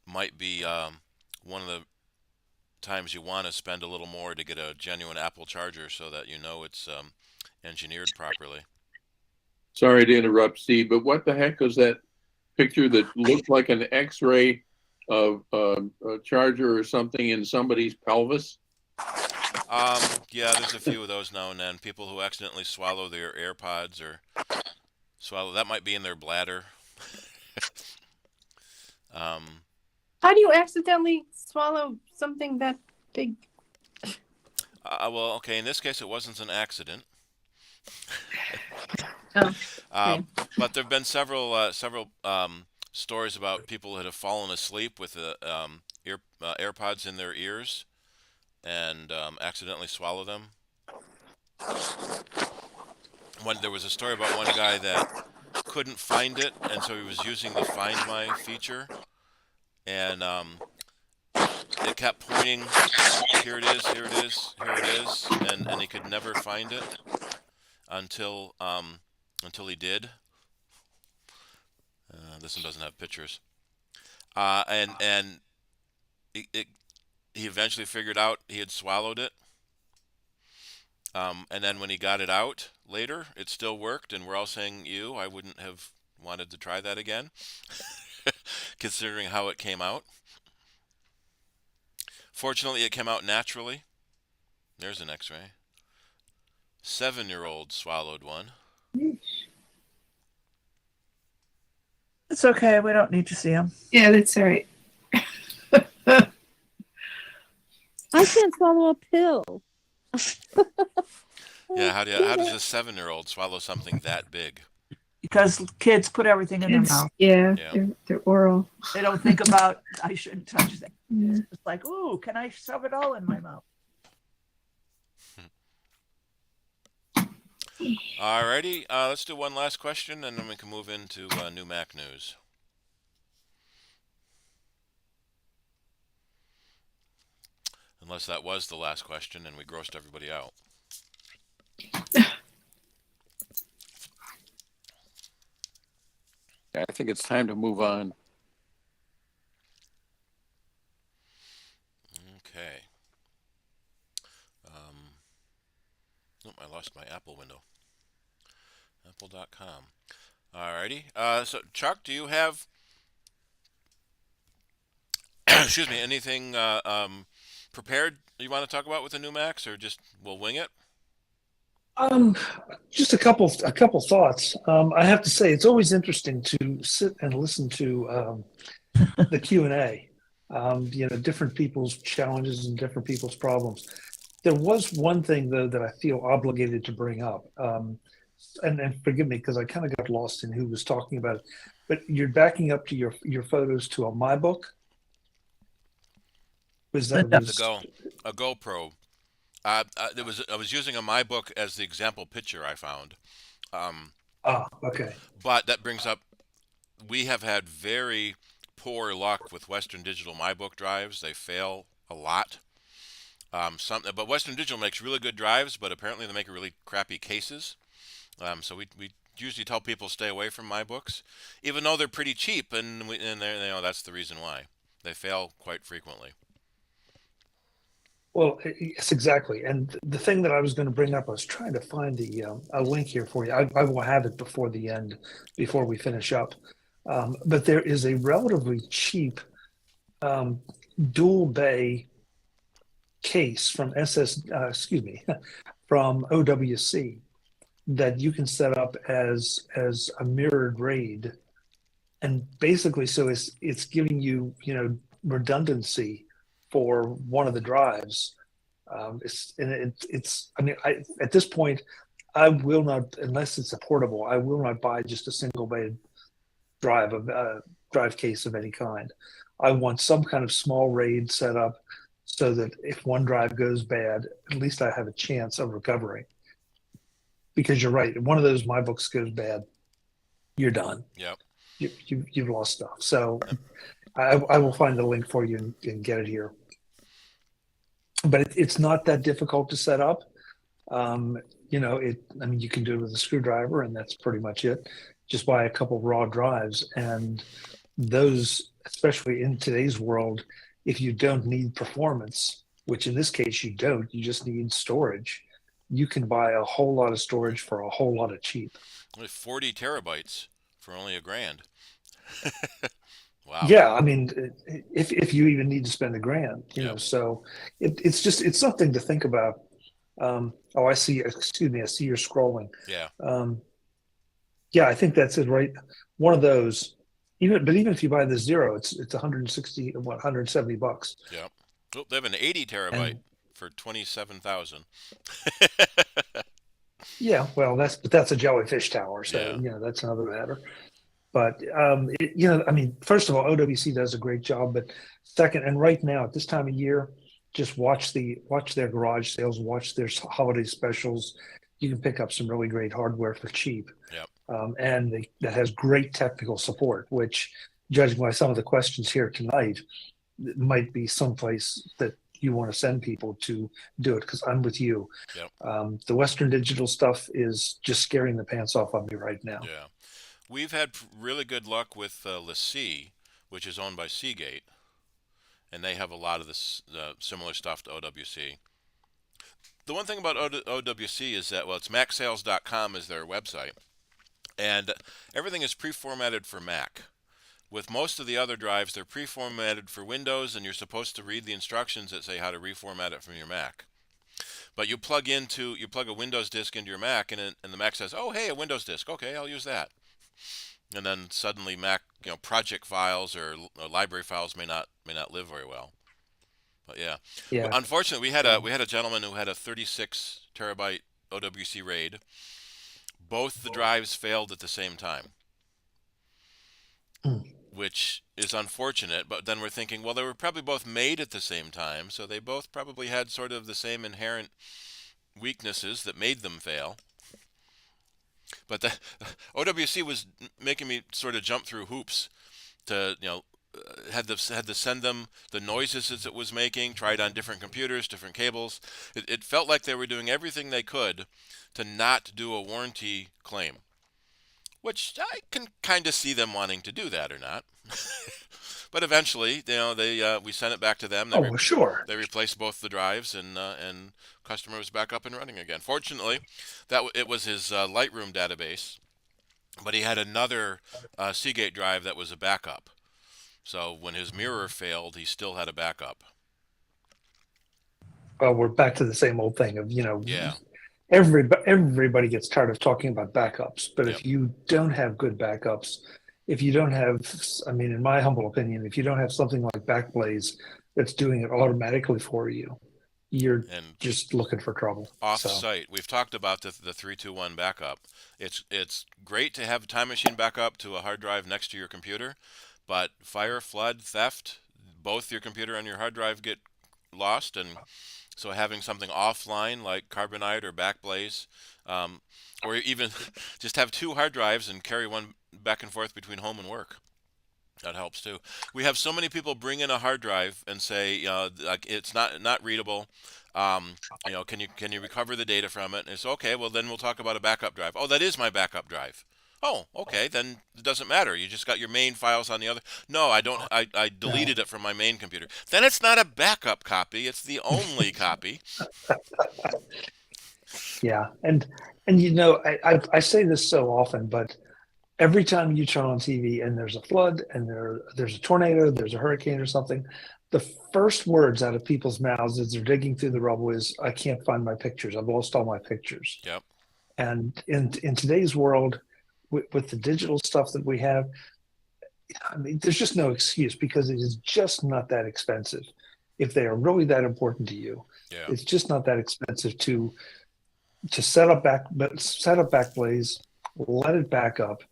might be one of the times you want to spend a little more to get a genuine Apple charger so that you know it's engineered properly. Sorry to interrupt, Steve, but what the heck was that picture that looked like an X-ray of a charger or something in somebody's pelvis? Yeah, there's a few of those now and then. People who accidentally swallow their AirPods or that might be in their bladder. How do you accidentally swallow something that big? Well, okay. In this case, it wasn't an accident. Oh, But there have been several stories about people that have fallen asleep with the AirPods in their ears and accidentally swallow them. There was a story about one guy that couldn't find it, and so he was using the Find My feature, and it kept pointing, here it is, here it is, here it is, and he could never find it until he did. This one doesn't have pictures. And he eventually figured out he had swallowed it. And then when he got it out later, it still worked, and we're all saying, I wouldn't have wanted to try that again, considering how it came out. Fortunately, it came out naturally. There's an x-ray. 7-year-old swallowed one. It's okay. We don't need to see them. Yeah, that's all right. I can't swallow a pill. Yeah, how does a 7-year-old swallow something that big? Because kids put everything in their It's, mouth. yeah, Yeah. they're oral. They don't think about, I shouldn't touch that. Yeah. It's like, ooh, can I shove it all in my mouth? Alrighty, let's do one last question, and then we can move into new Mac news. Unless that was the last question and we grossed everybody out. Yeah, I think it's time to move on. Okay. Nope, I lost my Apple window. Apple.com. Alrighty. So, Chuck, do you have, excuse me, anything prepared you want to talk about with the new Macs, or just we'll wing it? Just a couple thoughts. I have to say, it's always interesting to sit and listen to the Q&A. Different people's challenges and different people's problems. There was one thing though that I feel obligated to bring up, and forgive me because I kind of got lost in who was talking about it. But you're backing up to your photos to a MyBook. Was that A GoPro. I was using a MyBook as the example picture I found. Okay. But that brings up, we have had very poor luck with Western Digital MyBook drives. They fail a lot. But Western Digital makes really good drives, but apparently they make really crappy cases. So we usually tell people stay away from MyBooks, even though they're pretty cheap, and that's the reason why they fail quite frequently. Well, yes, exactly. And the thing that I was going to bring up, I was trying to find a link here for you. I will have it before the end, before we finish up. But there is a relatively cheap dual bay case from from OWC that you can set up as a mirrored RAID, and basically, so it's giving you redundancy for one of the drives. At this point, I will not, unless it's a portable, I will not buy just a single bay drive case of any kind. I want some kind of small RAID set up so that if one drive goes bad, at least I have a chance of recovering. Because you're right, if one of those MyBooks goes bad, you're done. Yep. You've lost stuff. So I will find the link for you and get it here. But it's not that difficult to set up. You can do it with a screwdriver, and that's pretty much it. Just buy a couple raw drives, and those, especially in today's world, if you don't need performance, which in this case you don't, you just need storage, you can buy a whole lot of storage for a whole lot of cheap. 40 terabytes for only $1,000. Wow. Yeah, I mean, if you even need to spend $1,000, so it's something to think about. I see. Excuse me. I see you're scrolling. Yeah. Yeah, I think that's it, right? One of those. Even if you buy the Zero, it's $170. Yeah. Oh, they have an 80 terabyte for 27,000. Yeah, well, that's a jellyfish tower, so Yeah. that's another matter. But I mean, first of all, OWC does a great job. But second, and right now at this time of year, just watch their garage sales, watch their holiday specials. You can pick up some really great hardware for cheap, Yep. and that has great technical support. Which, judging by some of the questions here tonight, it might be someplace that you want to send people to do it. Because I'm with you. Yep. The Western Digital stuff is just scaring the pants off of me right now. Yeah. We've had really good luck with LaCie, which is owned by Seagate, and they have a lot of this similar stuff to OWC. The one thing about OWC is that, well, it's macsales.com is their website, and everything is pre-formatted for Mac. With most of the other drives, they're pre-formatted for Windows, and you're supposed to read the instructions that say how to reformat it from your Mac. But you plug a Windows disk into your Mac, and the Mac says, "Oh, hey, a Windows disk. Okay, I'll use that." And then suddenly Mac, project files or library files may not live very well. But yeah, Yeah. unfortunately, we had a gentleman who had a 36 terabyte OWC RAID. Both the drives failed at the same time, which is unfortunate. But then we're thinking, well, they were probably both made at the same time, so they both probably had sort of the same inherent weaknesses that made them fail. But the OWC was making me sort of jump through hoops to, had to send them the noises as it was making, try it on different computers, different cables. It felt like they were doing everything they could to not do a warranty claim, which I can kind of see them wanting to do that or not. But eventually, we sent it back to them. Oh, sure. They replaced both the drives, and customer was back up and running again. Fortunately, it was his Lightroom database, but he had another Seagate drive that was a backup. So when his mirror failed, he still had a backup. Well, we're back to the same old thing of Yeah. Everybody gets tired of talking about backups, but Yep. if you don't have good backups, if you don't have, I mean, in my humble opinion, if you don't have something like Backblaze that's doing it automatically for you, you're And just looking for trouble. off-site, we've talked about the 3-2-1 backup. It's great to have a time machine backup to a hard drive next to your computer, but fire, flood, theft, both your computer and your hard drive get lost, and so having something offline like Carbonite or Backblaze, or even just have two hard drives and carry one back and forth between home and work. That helps too. We have so many people bring in a hard drive and say, like, it's not readable. Can you recover the data from it? And it's okay. Well, then we'll talk about a backup drive. Oh, that is my backup drive. Oh, okay. Then it doesn't matter. You just got your main files on the other. No, I don't. I deleted it from my main computer. Then it's not a backup copy. It's the only copy. Yeah, and I say this so often, but every time you turn on TV and there's a flood and there's a tornado, there's a hurricane or something, the first words out of people's mouths as they're digging through the rubble is, "I can't find my pictures. I've lost all my pictures." Yep. And in today's world, with the digital stuff that we have, I mean, there's just no excuse because it is just not that expensive. If they are really that important to you, Yeah. it's just not that expensive to set up Backblaze, let it back up,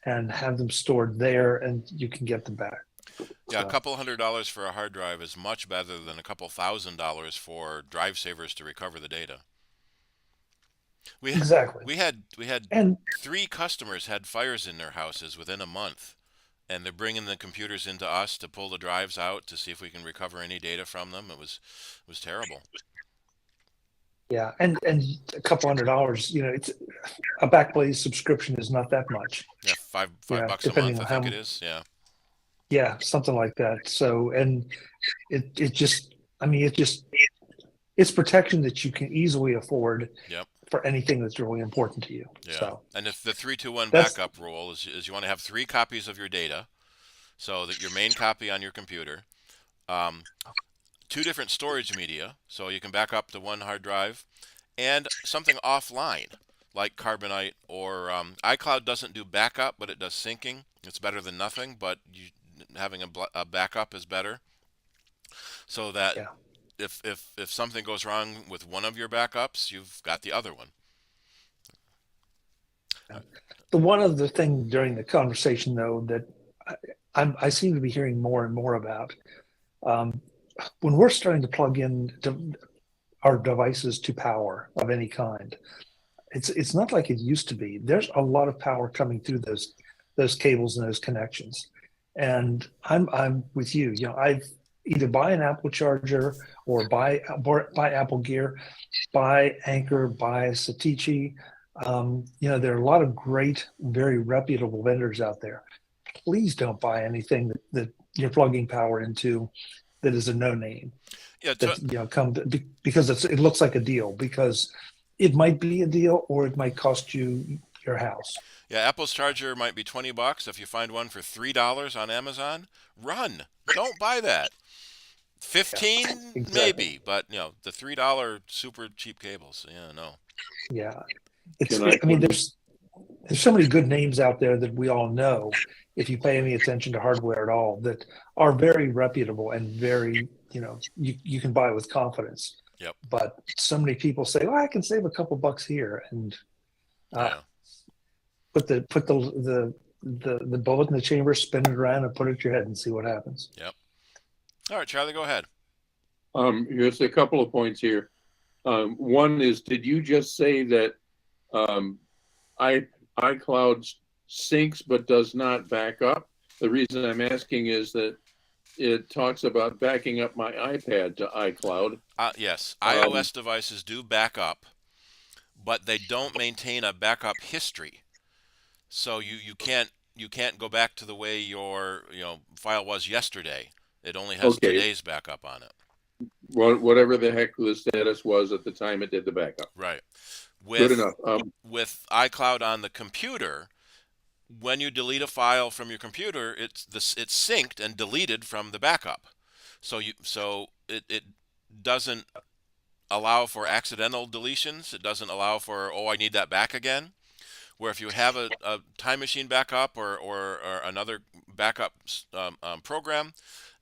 and have them stored there, and you can get them back. Yeah, So, a couple $100 for a hard drive is much better than a couple $1,000 for drive savers to recover the data. exactly. We had And 3 customers had fires in their houses within a month, and they're bringing the computers into us to pull the drives out to see if we can recover any data from them. It was terrible. yeah, and a couple $100, it's a Backblaze subscription is not that much. Yeah, five Yeah, bucks a depending month, on I think how- it is. Yeah. Yeah, something like that. So, and it just, I mean, it's protection that you can easily afford Yep. for anything that's really important to you. Yeah. So And if the 3-2-1 that's backup rule is you want to have 3 copies of your data, so that your main copy on your computer, 2 different storage media, so you can back up to one hard drive, and something offline like Carbonite or iCloud doesn't do backup, but it does syncing. It's better than nothing, but having a backup is better. So that Yeah. if something goes wrong with one of your backups, you've got the other one. The one other thing during the conversation, though, that I seem to be hearing more and more about, um, when we're starting to plug in our devices to power of any kind, it's not like it used to be. There's a lot of power coming through those cables and those connections, and I'm with you. You know, I've either buy an Apple charger or buy Apple Gear, buy Anchor, buy Satichi. You know, there are a lot of great, very reputable vendors out there. Please don't buy anything that you're plugging power into that is a no name. Yeah, That, you know, because it looks like a deal, because it might be a deal or it might cost you your house. yeah. Apple's charger might be $20. If you find one for $3 on Amazon, run. Don't buy that. 15 exactly. maybe, but you know the $3 super cheap cables. Yeah, no. Yeah, I mean, there's so many good names out there that we all know, if you pay any attention to hardware at all, that are very reputable and very, you know, you can buy with confidence. Yep. But so many people say, "Oh, I can save a couple bucks here," and Yeah. put the bullet in the chamber, spin it around, and put it at your head and see what happens. Yep. All right, Charlie, go ahead. Here's a couple of points here. One is, did you just say that iCloud syncs but does not back up? The reason I'm asking is that it talks about backing up my iPad to iCloud. Yes, iOS devices do back up, but they don't maintain a backup history. So you can't go back to the way your file was yesterday. It only has today's backup on it. Whatever the heck the status was at the time it did the backup. Right. Good enough. With iCloud on the computer, when you delete a file from your computer, it's synced and deleted from the backup. So it doesn't allow for accidental deletions. It doesn't allow for, oh, I need that back again. Where if you have a time machine backup or another backup program,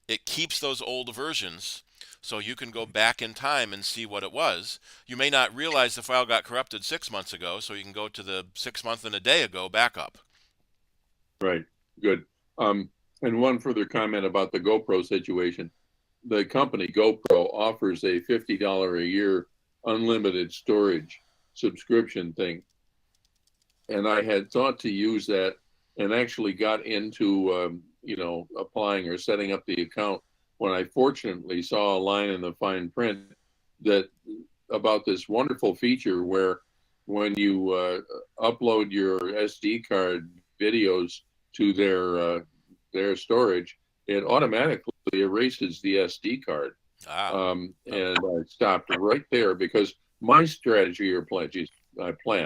it keeps those old versions, so you can go back in time and see what it was. You may not realize the file got corrupted 6 months ago, so you can go to the 6 month and a day ago backup. Right. Good. And one further comment about the GoPro situation. The company GoPro offers a $50 a year unlimited storage subscription thing. And I had thought to use that and actually got into, applying or setting up the account when I fortunately saw a line in the fine print that about this wonderful feature where when you upload your SD card videos to their storage, it automatically erases the SD card. And I stopped right there because my strategy or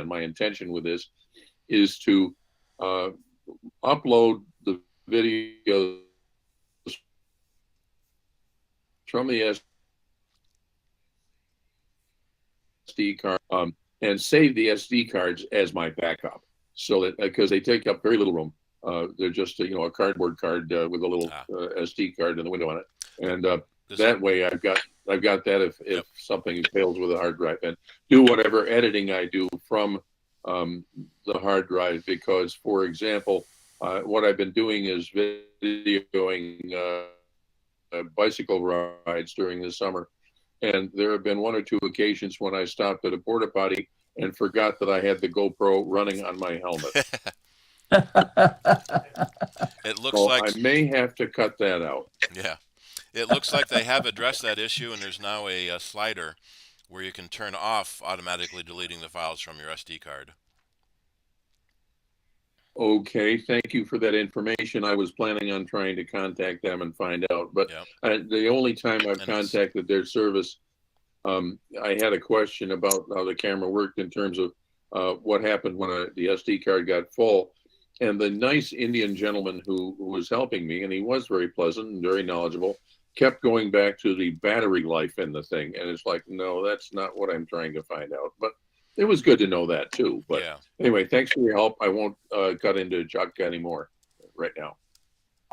my intention with this is to upload the videos from the SD card and save the SD cards as my backup, so that because they take up very little room. They're just a cardboard card with a little SD card in the window on it, and that way I've got that if something fails with a hard drive, and do whatever editing I do from the hard drive. Because, for example, what I've been doing is videoing bicycle rides during the summer, and there have been one or two occasions when I stopped at a porta potty and forgot that I had the GoPro running on my helmet. It looks like I may have to cut that out. Yeah, it looks like they have addressed that issue, and there's now a slider where you can turn off automatically deleting the files from your SD card. Okay, thank you for that information. I was planning on trying to contact them and find out, but the only time I've contacted their service, I had a question about how the camera worked in terms of what happened when the SD card got full. And the nice Indian gentleman who was helping me, and he was very pleasant and very knowledgeable, kept going back to the battery life in the thing. And it's like, no, that's not what I'm trying to find out. But it was good to know that too. But anyway, thanks for your help. I won't cut into Chuck anymore right now.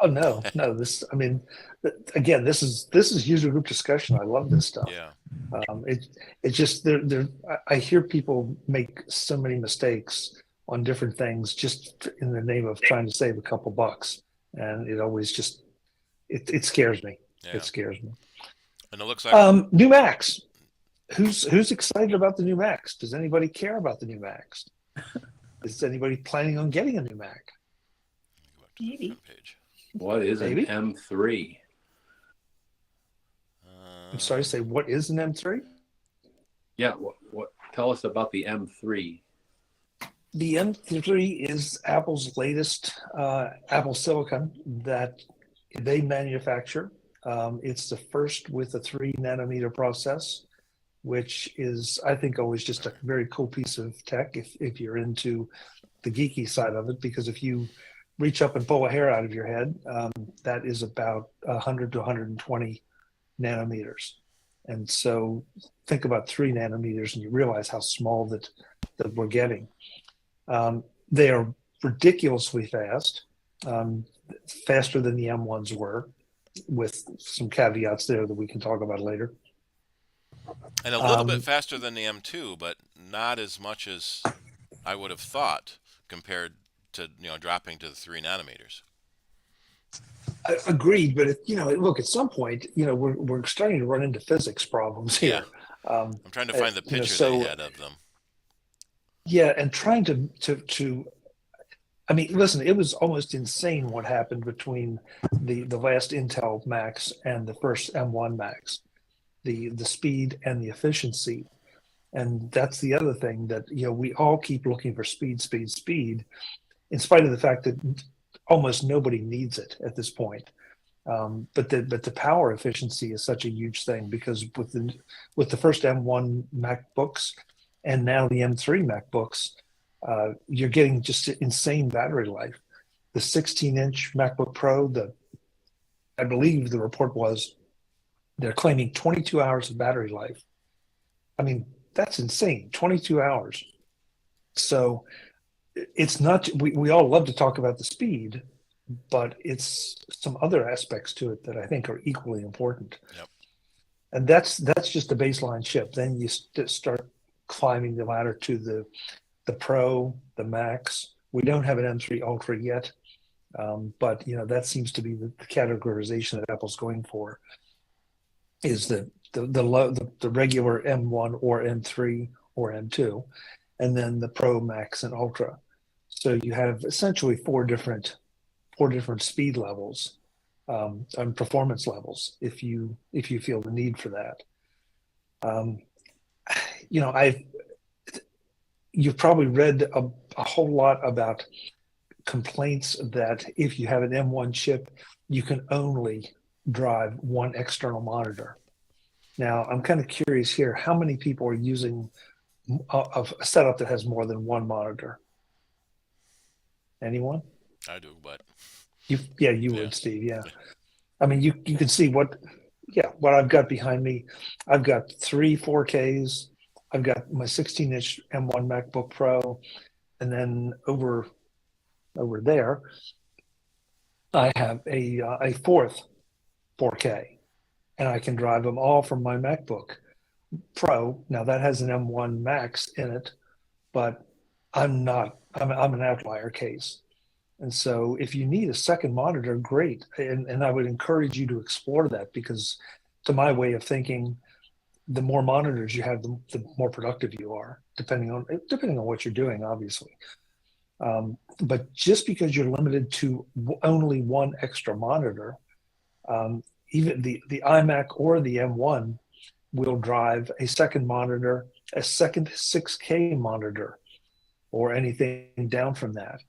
Oh no, no. This, I mean, again, this is user group discussion. I love this stuff. Yeah. It's just there. I hear people make so many mistakes on different things just in the name of trying to save a couple bucks, and it always just it scares me. Yeah. It scares me. And it looks like New Macs. Who's excited about the new Macs? Does anybody care about the new Macs? Is anybody planning on getting a new Mac? go back to the front page. What is Maybe? an M3? I'm sorry to say, what is an M3? Yeah, what? Tell us about the M3. The M3 is Apple's latest Apple Silicon that they manufacture. It's the first with a 3 nanometer process, which is, I think, always just a very cool piece of tech if you're into the geeky side of it, because if you reach up and pull a hair out of your head, that is about 100 to 120 nanometers. And so think about 3 nanometers and you realize how small that we're getting. They are ridiculously fast, faster than the M1s were, with some caveats there that we can talk about later. And a little bit faster than the M2, but not as much as I would have thought compared to, dropping to the 3 nanometers. Agreed, but look, at some point, we're starting to run into physics problems here. Yeah. I'm trying to find the picture they had of them. Yeah, and trying to I mean, listen, it was almost insane what happened between the last Intel Macs and the first M1 Macs, the speed and the efficiency. And that's the other thing that, we all keep looking for speed, in spite of the fact that almost nobody needs it at this point. But the power efficiency is such a huge thing, because with the first M1 MacBooks and now the M3 MacBooks, you're getting just insane battery life. The 16-inch MacBook Pro, I believe the report was they're claiming 22 hours of battery life. I mean, that's insane, 22 hours. So it's not, we all love to talk about the speed, but it's some other aspects to it that I think are equally important. Yep. And that's just the baseline chip. Then you start climbing the ladder to the Pro, the Max. We don't have an M3 Ultra yet, but that seems to be the categorization that Apple's going for. Is the regular M1 or M3 or M2, and then the Pro, Max, and Ultra. So you have essentially four different speed levels and performance levels if you feel the need for that. You've probably read a whole lot about complaints that if you have an M1 chip, you can only drive one external monitor. Now, I'm kind of curious here, how many people are using a setup that has more than one monitor? Anyone? I do, but You would, Steve. Yeah. I mean, you can see what I've got behind me. I've got 3 4Ks. I've got my 16-inch M1 MacBook Pro, and then over there, I have a fourth 4K, and I can drive them all from my MacBook Pro. Now that has an M1 Max in it, but I'm an outlier case. And so if you need a second monitor, great. And I would encourage you to explore that, because to my way of thinking, the more monitors you have, the more productive you are, depending on what you're doing, obviously. But just because you're limited to only one extra monitor, even the iMac or the M1 will drive a second monitor, a second 6K monitor, or anything down from that.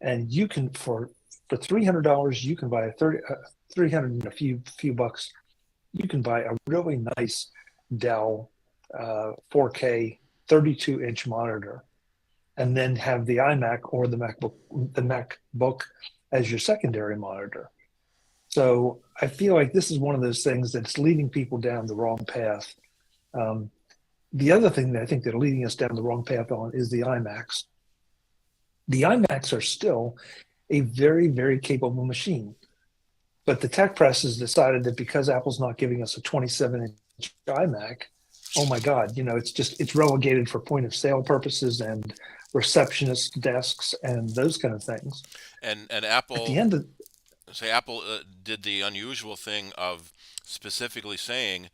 And you can, for $300, you can buy $300 and a few bucks, you can buy a really nice Dell 4K 32-inch monitor, and then have the iMac or the MacBook as your secondary monitor. So I feel like this is one of those things that's leading people down the wrong path. The other thing that I think they're leading us down the wrong path on is the iMacs. The iMacs are still a very, very capable machine. But the tech press has decided that because Apple's not giving us a 27-inch iMac, oh my God, it's relegated for point of sale purposes and receptionist desks and those kind of things. And At the Apple, end of say Apple did the unusual thing of specifically saying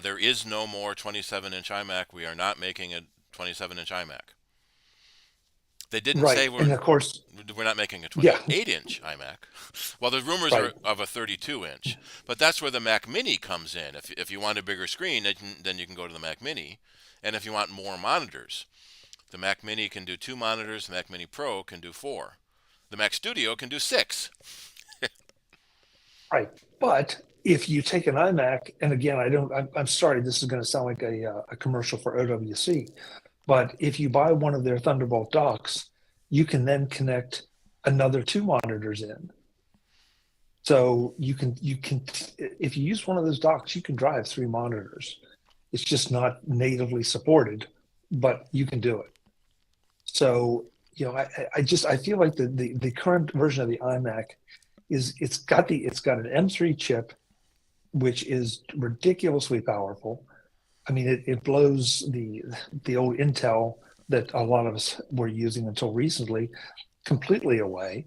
there is no more 27-inch iMac. We are not making a 27-inch iMac. They didn't say right, and of course, we're not making a yeah, 28-inch iMac. Well, the rumors right, are of a 32-inch, but that's where the Mac Mini comes in. If you want a bigger screen, then you can go to the Mac Mini, and if you want more monitors, the Mac Mini can do 2 monitors. The Mac Mini Pro can do 4. The Mac Studio can do 6. right. But if you take an iMac, and again, I'm sorry, this is going to sound like a commercial for OWC, but if you buy one of their Thunderbolt docks, you can then connect another 2 monitors in. So you can if you use one of those docks, you can drive 3 monitors. It's just not natively supported, but you can do it. So I feel like the current version of the iMac it's got an M3 chip, which is ridiculously powerful. I mean, it blows the old Intel that a lot of us were using until recently completely away.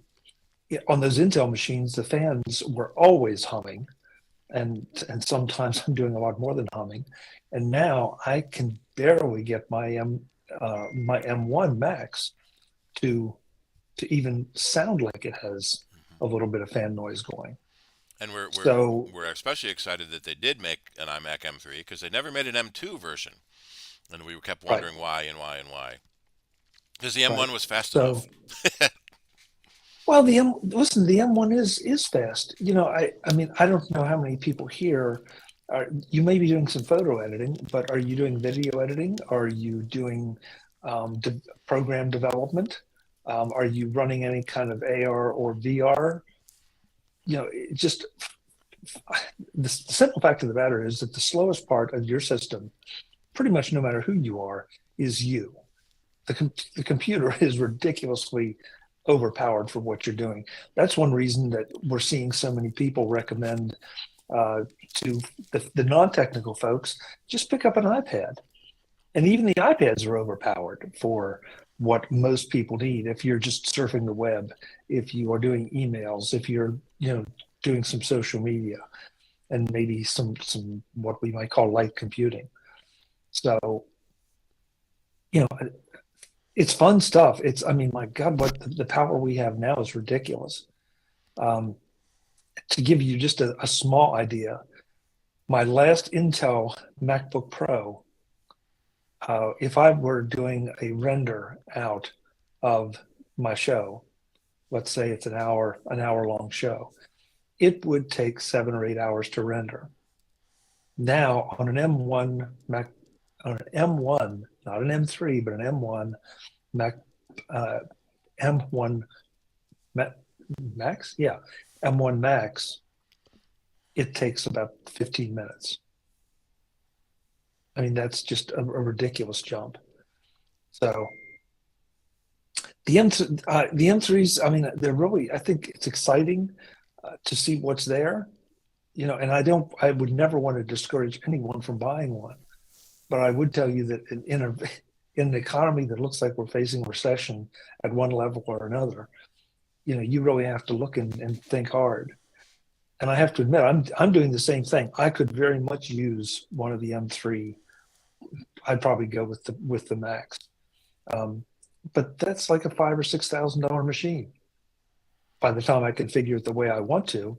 On those Intel machines, the fans were always humming, and sometimes I'm doing a lot more than humming. And now I can barely get my M1 Max to even sound like it has a little bit of fan noise going. And So we're especially excited that they did make an iMac M3 because they never made an M2 version, and we kept right, wondering why and why and why. Because the right. M1 was fast So enough. well, listen, the M1 is fast. I mean, I don't know how many people here you may be doing some photo editing, but are you doing video editing? Are you doing program development? Are you running any kind of AR or VR? It just the simple fact of the matter is that the slowest part of your system, pretty much no matter who you are, is you. The computer is ridiculously overpowered for what you're doing. That's one reason that we're seeing so many people recommend to the non-technical folks, just pick up an iPad. And even the iPads are overpowered for what most people need. If you're just surfing the web, if you are doing emails, if you're doing some social media, and maybe some what we might call light computing. So it's fun stuff. I mean, my God, what the power we have now is ridiculous. To give you just a small idea, my last Intel MacBook Pro, if I were doing a render out of my show, let's say it's an hour long show, it would take 7 or 8 hours to render. Now on an M1 Mac, on an M1, not an M3, but an M1 Mac, M1 Max, yeah, M1 Max, it takes about 15 minutes. I mean, that's just a ridiculous jump. So the M3s, I mean, they're really, I think it's exciting to see what's there, and I would never want to discourage anyone from buying one, but I would tell you that in an economy that looks like we're facing recession at one level or another, you really have to look and think hard. And I have to admit, I'm doing the same thing. I could very much use one of the M3. I'd probably go with the Max, but that's like a $5,000 or $6,000 machine. By the time I configure it the way I want to,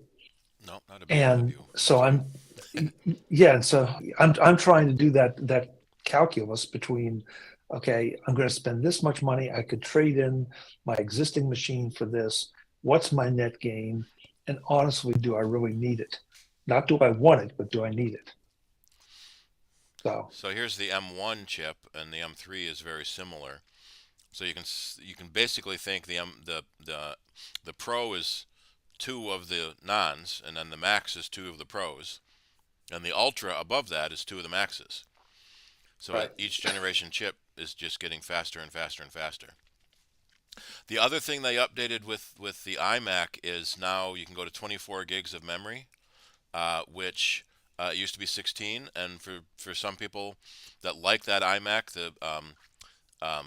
No, not a and BMW. so and so I'm trying to do that calculus between, okay, I'm going to spend this much money. I could trade in my existing machine for this. What's my net gain? And honestly, do I really need it? Not do I want it, but do I need it? So here's the M1 chip, and the M3 is very similar. So you can basically think the Pro is 2 of the nons, and then the Max is 2 of the Pros, and the Ultra above that is 2 of the Maxes. So Right. each generation chip is just getting faster and faster and faster. The other thing they updated with the iMac is now you can go to 24 gigs of memory, which it used to be 16, and for some people that like that iMac, the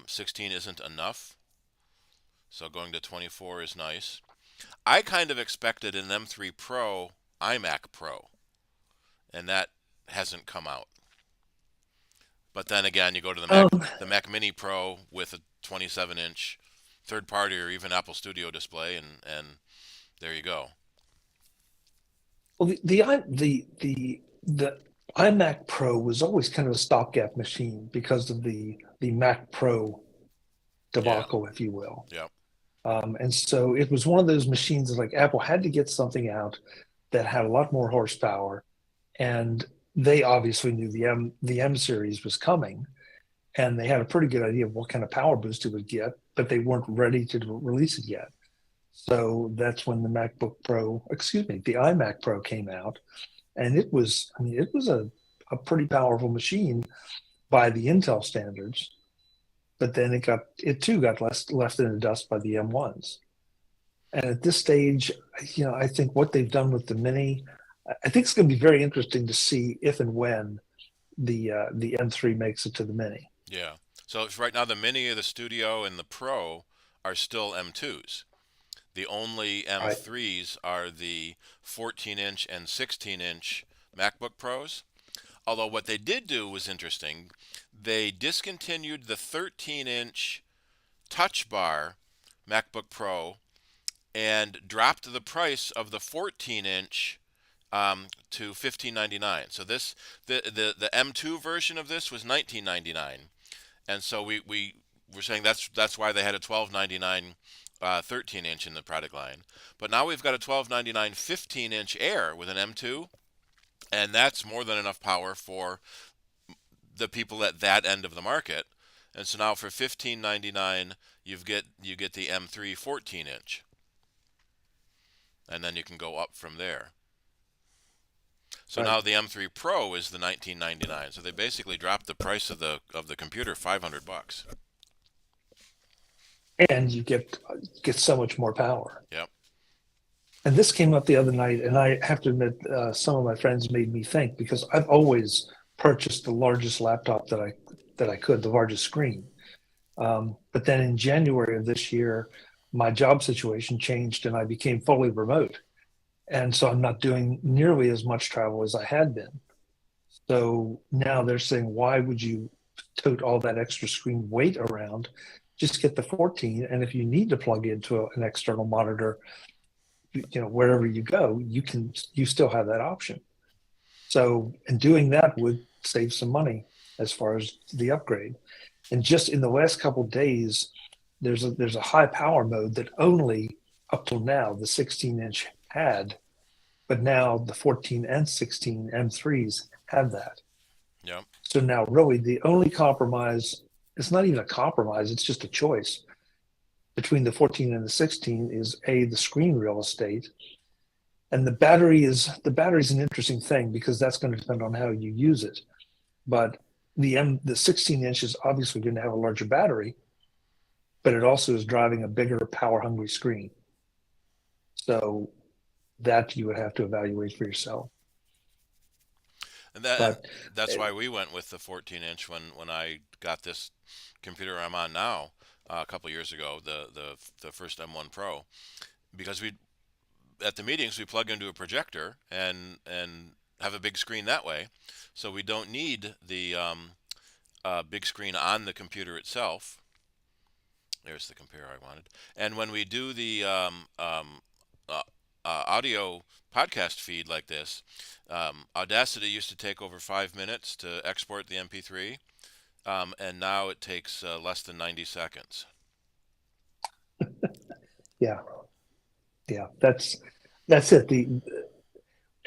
16 isn't enough. So going to 24 is nice. I kind of expected an M3 Pro iMac Pro, and that hasn't come out. But then again, you go to Um, the Mac Mini Pro with a 27-inch third party or even Apple Studio display, and there you go. well, the iMac Pro was always kind of a stopgap machine because of the Mac Pro Yeah. debacle, if you will. Yep. And so it was one of those machines that like Apple had to get something out that had a lot more horsepower, and they obviously knew the M series was coming, and they had a pretty good idea of what kind of power boost it would get, but they weren't ready to release it yet. So that's when the the iMac Pro came out, and it was, I mean, it was a pretty powerful machine by the Intel standards, but then it too got left in the dust by the M1s. And at this stage, I think what they've done with the Mini, I think it's going to be very interesting to see if and when the M3 makes it to the Mini. Yeah. So right now the Mini, the Studio, and the Pro are still M2s. The only Right. M3s are the 14-inch and 16-inch MacBook Pros. Although what they did do was interesting. They discontinued the 13-inch Touch Bar MacBook Pro and dropped the price of the 14-inch to $15.99. So the M2 version of this was $19.99, and so we were saying that's why they had a $12.99 13-inch in the product line. But now we've got a $12.99 15-inch Air with an M2, and that's more than enough power for the people at that end of the market. And so now for $15.99, you get the M3 14-inch, and then you can go up from there. So Right. now the M3 Pro is the $19.99. So they basically dropped the price of the computer $500. And you get so much more power. Yep. And this came up the other night, and I have to admit, some of my friends made me think because I've always purchased the largest laptop that I could, the largest screen. But then in January of this year, my job situation changed, and I became fully remote, and so I'm not doing nearly as much travel as I had been. So now they're saying, why would you tote all that extra screen weight around? Just get the 14, and if you need to plug into an external monitor, wherever you go, you still have that option. So, and doing that would save some money as far as the upgrade. And just in the last couple of days, there's a high power mode that only up till now the 16-inch had, but now the 14 and 16 M3s have that. Yep. So now really the only compromise, it's not even a compromise, it's just a choice between the 14 and the 16 is the screen real estate. And the battery's an interesting thing because that's going to depend on how you use it. But the 16 inch is obviously going to have a larger battery, but it also is driving a bigger power hungry screen. So that you would have to evaluate for yourself. And But that's why we went with the 14-inch when I got this computer I'm on now a couple years ago, the first M1 Pro, because we at the meetings we plug into a projector and have a big screen that way, so we don't need the big screen on the computer itself. There's the compare I wanted. And when we do the audio podcast feed like this, Audacity used to take over 5 minutes to export the MP3, and now it takes less than 90 seconds. yeah, that's it.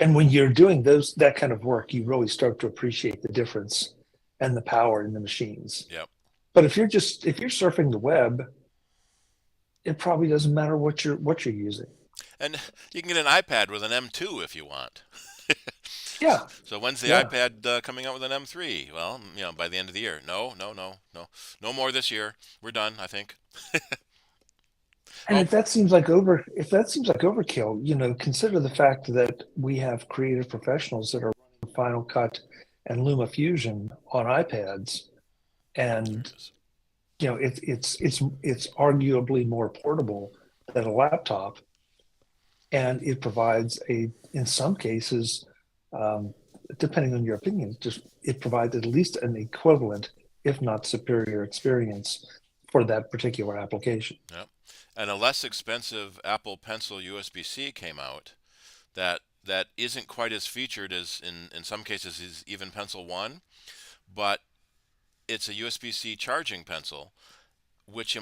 And when you're doing that kind of work, you really start to appreciate the difference and the power in the machines. Yep. But if you're surfing the web, it probably doesn't matter what you're using. And you can get an iPad with an M2 if you want. Yeah. So when's the Yeah. iPad coming out with an M3? Well, by the end of the year. No more this year. We're done, I think. And Oh, if that seems like overkill, consider the fact that we have creative professionals that are running Final Cut and LumaFusion on iPads, there and it is. it's arguably more portable than a laptop, and it provides in some cases, um, depending on your opinion, just it provides at least an equivalent, if not superior, experience for that particular application. Yep. And a less expensive Apple Pencil USB-C came out that isn't quite as featured as in some cases is even Pencil 1, but it's a USB-C charging pencil, which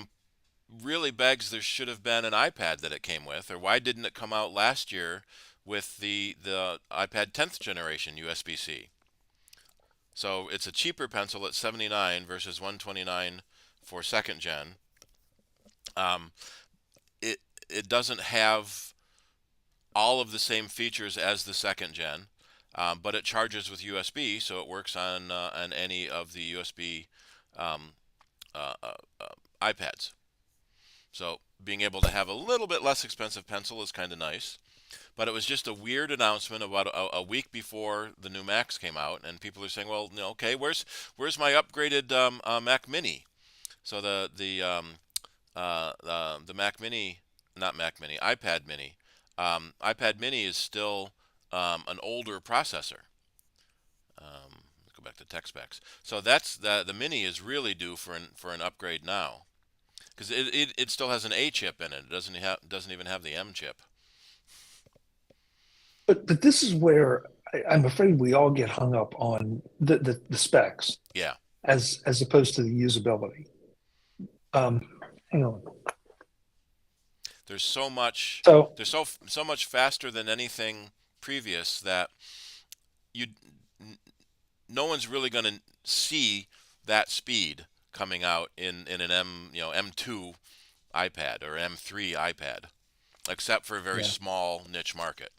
really begs there should have been an iPad that it came with, or why didn't it come out last year with the iPad 10th generation USB-C? So it's a cheaper pencil at 79 versus 129 for second gen. Um, it doesn't have all of the same features as the second gen, but it charges with USB, so it works on any of the USB um, iPads. So being able to have a little bit less expensive pencil is kind of nice. But it was just a weird announcement about a week before the new Macs came out, and people are saying, "Well, okay, where's my upgraded Mac Mini?" So the Mac Mini, not Mac Mini, iPad Mini. iPad Mini is still an older processor. Go back to tech specs. So that's the Mini is really due for an upgrade now because it still has an A chip in it. It doesn't even have the M chip. But this is where I'm afraid we all get hung up on the specs Yeah. as opposed to the usability. Hang on. There's so much. So There's so much faster than anything previous that you no one's really going to see that speed coming out in an M2 iPad or M3 iPad, except for a very yeah, small niche market.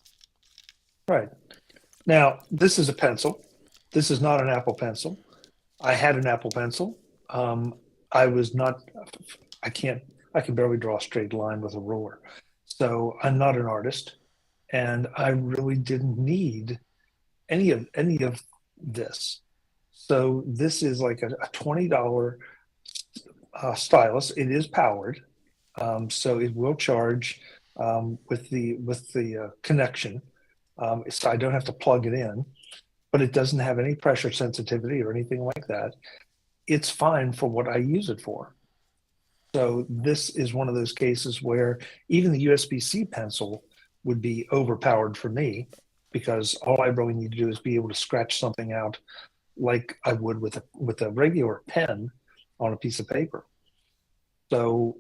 right. Now this is a pencil. This is not an Apple Pencil. I had an Apple Pencil. I was not. I can't. I can barely draw a straight line with a ruler. So I'm not an artist, and I really didn't need any of this. So this is like a $20 stylus. It is powered, so it will charge with the connection. So I don't have to plug it in, but it doesn't have any pressure sensitivity or anything like that. It's fine for what I use it for. So this is one of those cases where even the USB-C pencil would be overpowered for me because all I really need to do is be able to scratch something out like I would with a regular pen on a piece of paper. So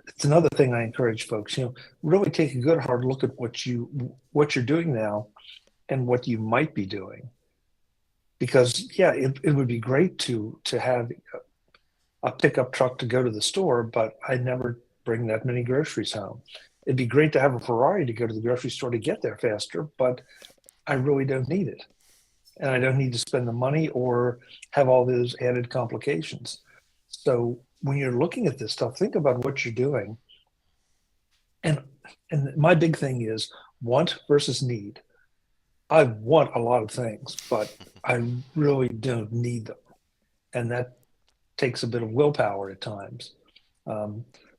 it's another thing I encourage folks, really take a good hard look at what you're doing now and what you might be doing. Because yeah, it would be great to have a pickup truck to go to the store, but I never bring that many groceries home. It'd be great to have a Ferrari to go to the grocery store to get there faster, but I really don't need it. And I don't need to spend the money or have all those added complications. So when you're looking at this stuff, think about what you're doing. And my big thing is want versus need. I want a lot of things, but I really don't need them. And that takes a bit of willpower at times.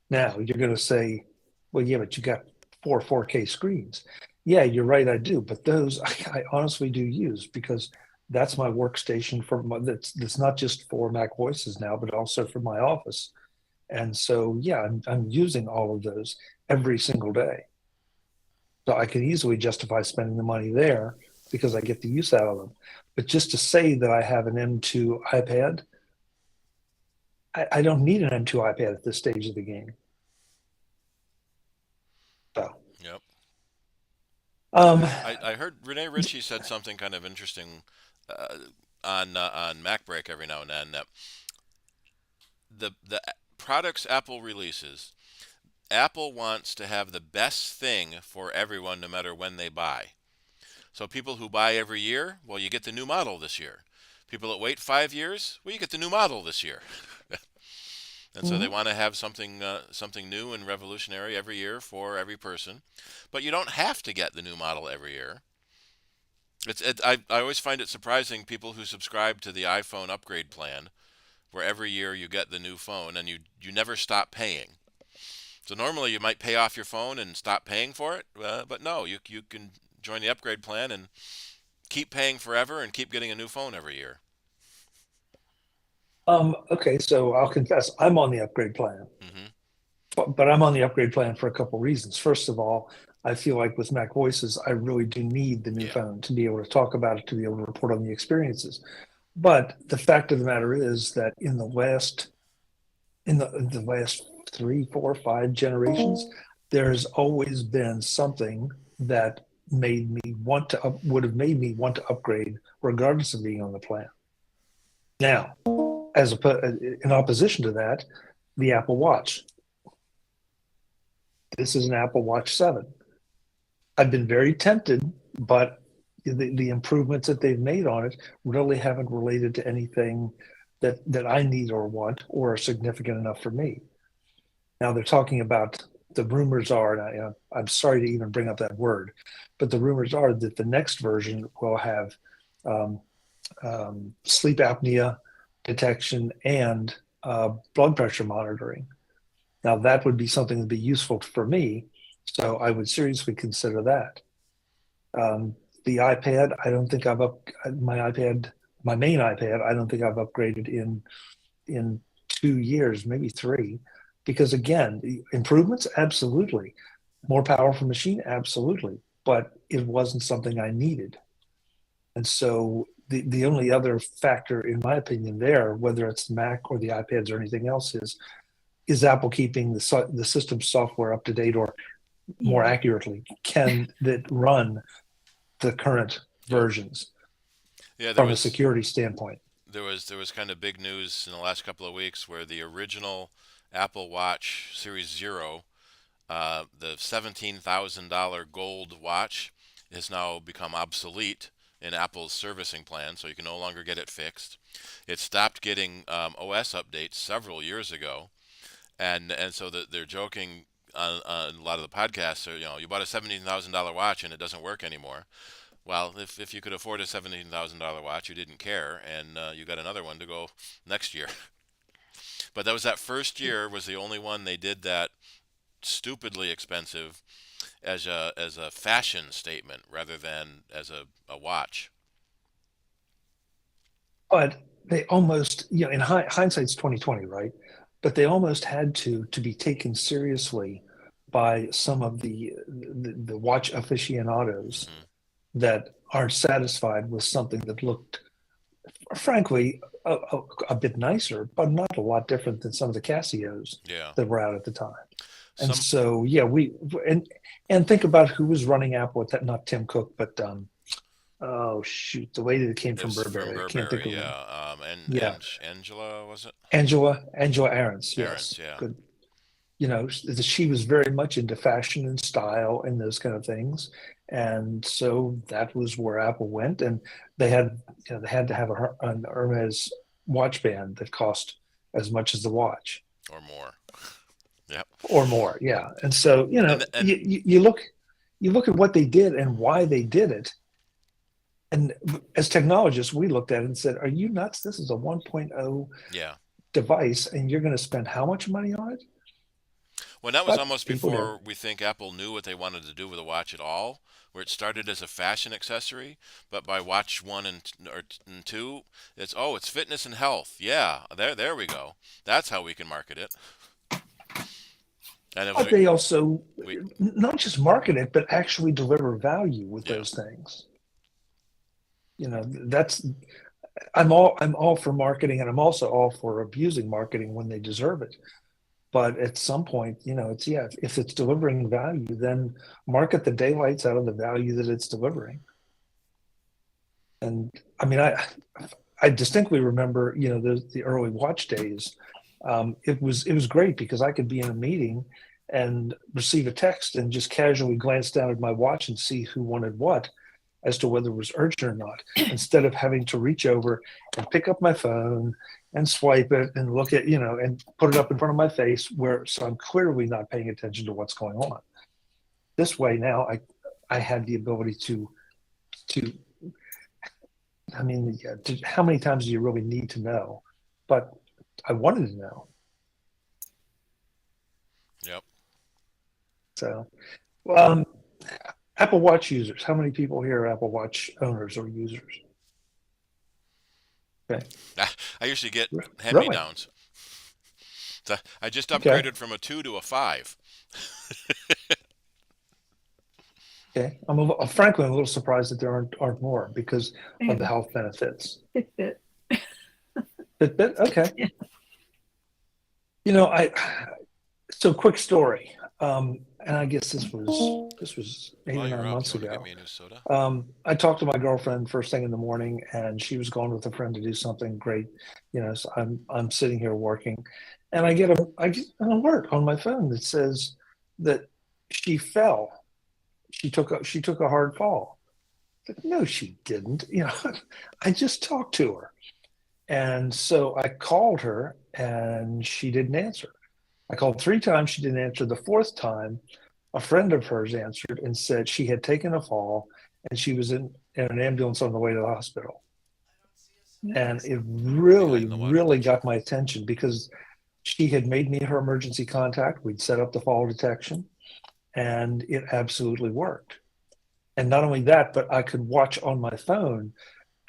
Now you're going to say, well, yeah, but you got 4K screens. Yeah, you're right, I do. But those I honestly do use because that's my workstation that's not just for Mac Voices now, but also for my office. And so, yeah, I'm using all of those every single day. So I can easily justify spending the money there because I get the use out of them. But just to say that I have an M2 iPad, I don't need an M2 iPad at this stage of the game. So. Yep. Um, I heard Renee Ritchie said something kind of interesting on MacBreak every now and then that the products Apple releases, Apple wants to have the best thing for everyone no matter when they buy. So people who buy every year, well, you get the new model this year. People that wait 5 years, well, you get the new model this year. And so they want to have something new and revolutionary every year for every person. But you don't have to get the new model every year. I always find it surprising people who subscribe to the iPhone upgrade plan, where every year you get the new phone and you never stop paying. So normally you might pay off your phone and stop paying for it, but no, you can join the upgrade plan and keep paying forever and keep getting a new phone every year. Okay, so I'll confess, I'm on the upgrade plan, but I'm on the upgrade plan for a couple reasons. First of all, I feel like with Mac Voices, I really do need the new phone to be able to talk about it, to be able to report on the experiences. But the fact of the matter is that in the last 3, 4, 5 generations, there's always been something that would have made me want to upgrade regardless of being on the plan. Now, in opposition to that, the Apple Watch. This is an Apple Watch 7. I've been very tempted, but the improvements that they've made on it really haven't related to anything that I need or want or are significant enough for me. Now they're talking about, the rumors are, and I'm sorry to even bring up that word, but the rumors are that the next version will have sleep apnea detection and blood pressure monitoring. Now that would be something that'd be useful for me, so I would seriously consider that. The iPad, I don't think my main iPad, I don't think I've upgraded in 2 years, maybe 3, because again, improvements, absolutely. More powerful machine, absolutely. But it wasn't something I needed. And so the only other factor, in my opinion, there, whether it's Mac or the iPads or anything else, is Apple keeping the system software up to date, or more accurately, can that run the current versions from a security standpoint? There was kind of big news in the last couple of weeks where the original Apple Watch Series 0, the $17,000 gold watch, has now become obsolete in Apple's servicing plan, so you can no longer get it fixed. It stopped getting OS updates several years ago, and so they're joking on a lot of the podcasts. So, you bought a $17,000 watch and it doesn't work anymore. Well, if you could afford a $17,000 watch, you didn't care, and you got another one to go next year. But that first year was the only one they did that stupidly expensive as a fashion statement rather than as a watch. But they almost, in hindsight's 2020, right? But they almost had to be taken seriously by some of the watch aficionados that aren't satisfied with something that looked, frankly, a bit nicer, but not a lot different than some of the Casios that were out at the time. And so, and think about who was running Apple at that, not Tim Cook, but oh shoot, the lady that came from Burberry. I can't think of her. Angela, was it? Angela Ahrendts, yes. Ahrendts, yeah. Good. She was very much into fashion and style and those kind of things. And so that was where Apple went, and they had to have an Hermes watch band that cost as much as the watch, or more. Yep. Or more, yeah. And so you look at what they did and why they did it, and as technologists, we looked at it and said, "Are you nuts? This is a 1.0 device, and you're going to spend how much money on it?" Well, that was almost before we think Apple knew what they wanted to do with a watch at all, where it started as a fashion accessory, but by watch 1 and 2, it's fitness and health. Yeah, there we go. That's how we can market it. But they also not just market it, but actually deliver value with those things. I'm all for marketing, and I'm also all for abusing marketing when they deserve it. But at some point, if it's delivering value, then market the daylights out of the value that it's delivering. And I mean, I distinctly remember, the early watch days. It was great because I could be in a meeting and receive a text and just casually glance down at my watch and see who wanted what, as to whether it was urgent or not, instead of having to reach over and pick up my phone and swipe it and look at, and put it up in front of my face so I'm clearly not paying attention to what's going on. This way now I had the ability to I mean, how many times do you really need to know? But I wanted to know. Yep. So, Apple Watch users. How many people here are Apple Watch owners or users? Okay. I usually get Really? hand-me-downs. So I just upgraded from a 2 to a 5. Okay. Frankly, I'm a little surprised that there aren't more because of the health benefits. Fitbit. Fitbit? Okay. Yeah. So quick story. And I guess this was 8 or While 9 you're up, months you want to ago. get me a new soda? I talked to my girlfriend first thing in the morning, and she was going with a friend to do something great. So I'm sitting here working, and I get an alert on my phone that says that she fell. She took a hard fall. Like, no, she didn't. I just talked to her, and so I called her, and she didn't answer. I called 3 times. She didn't answer. The 4th time, a friend of hers answered and said she had taken a fall and she was in an ambulance on the way to the hospital. And it really, really got my attention because she had made me her emergency contact. We'd set up the fall detection, and it absolutely worked. And not only that, but I could watch on my phone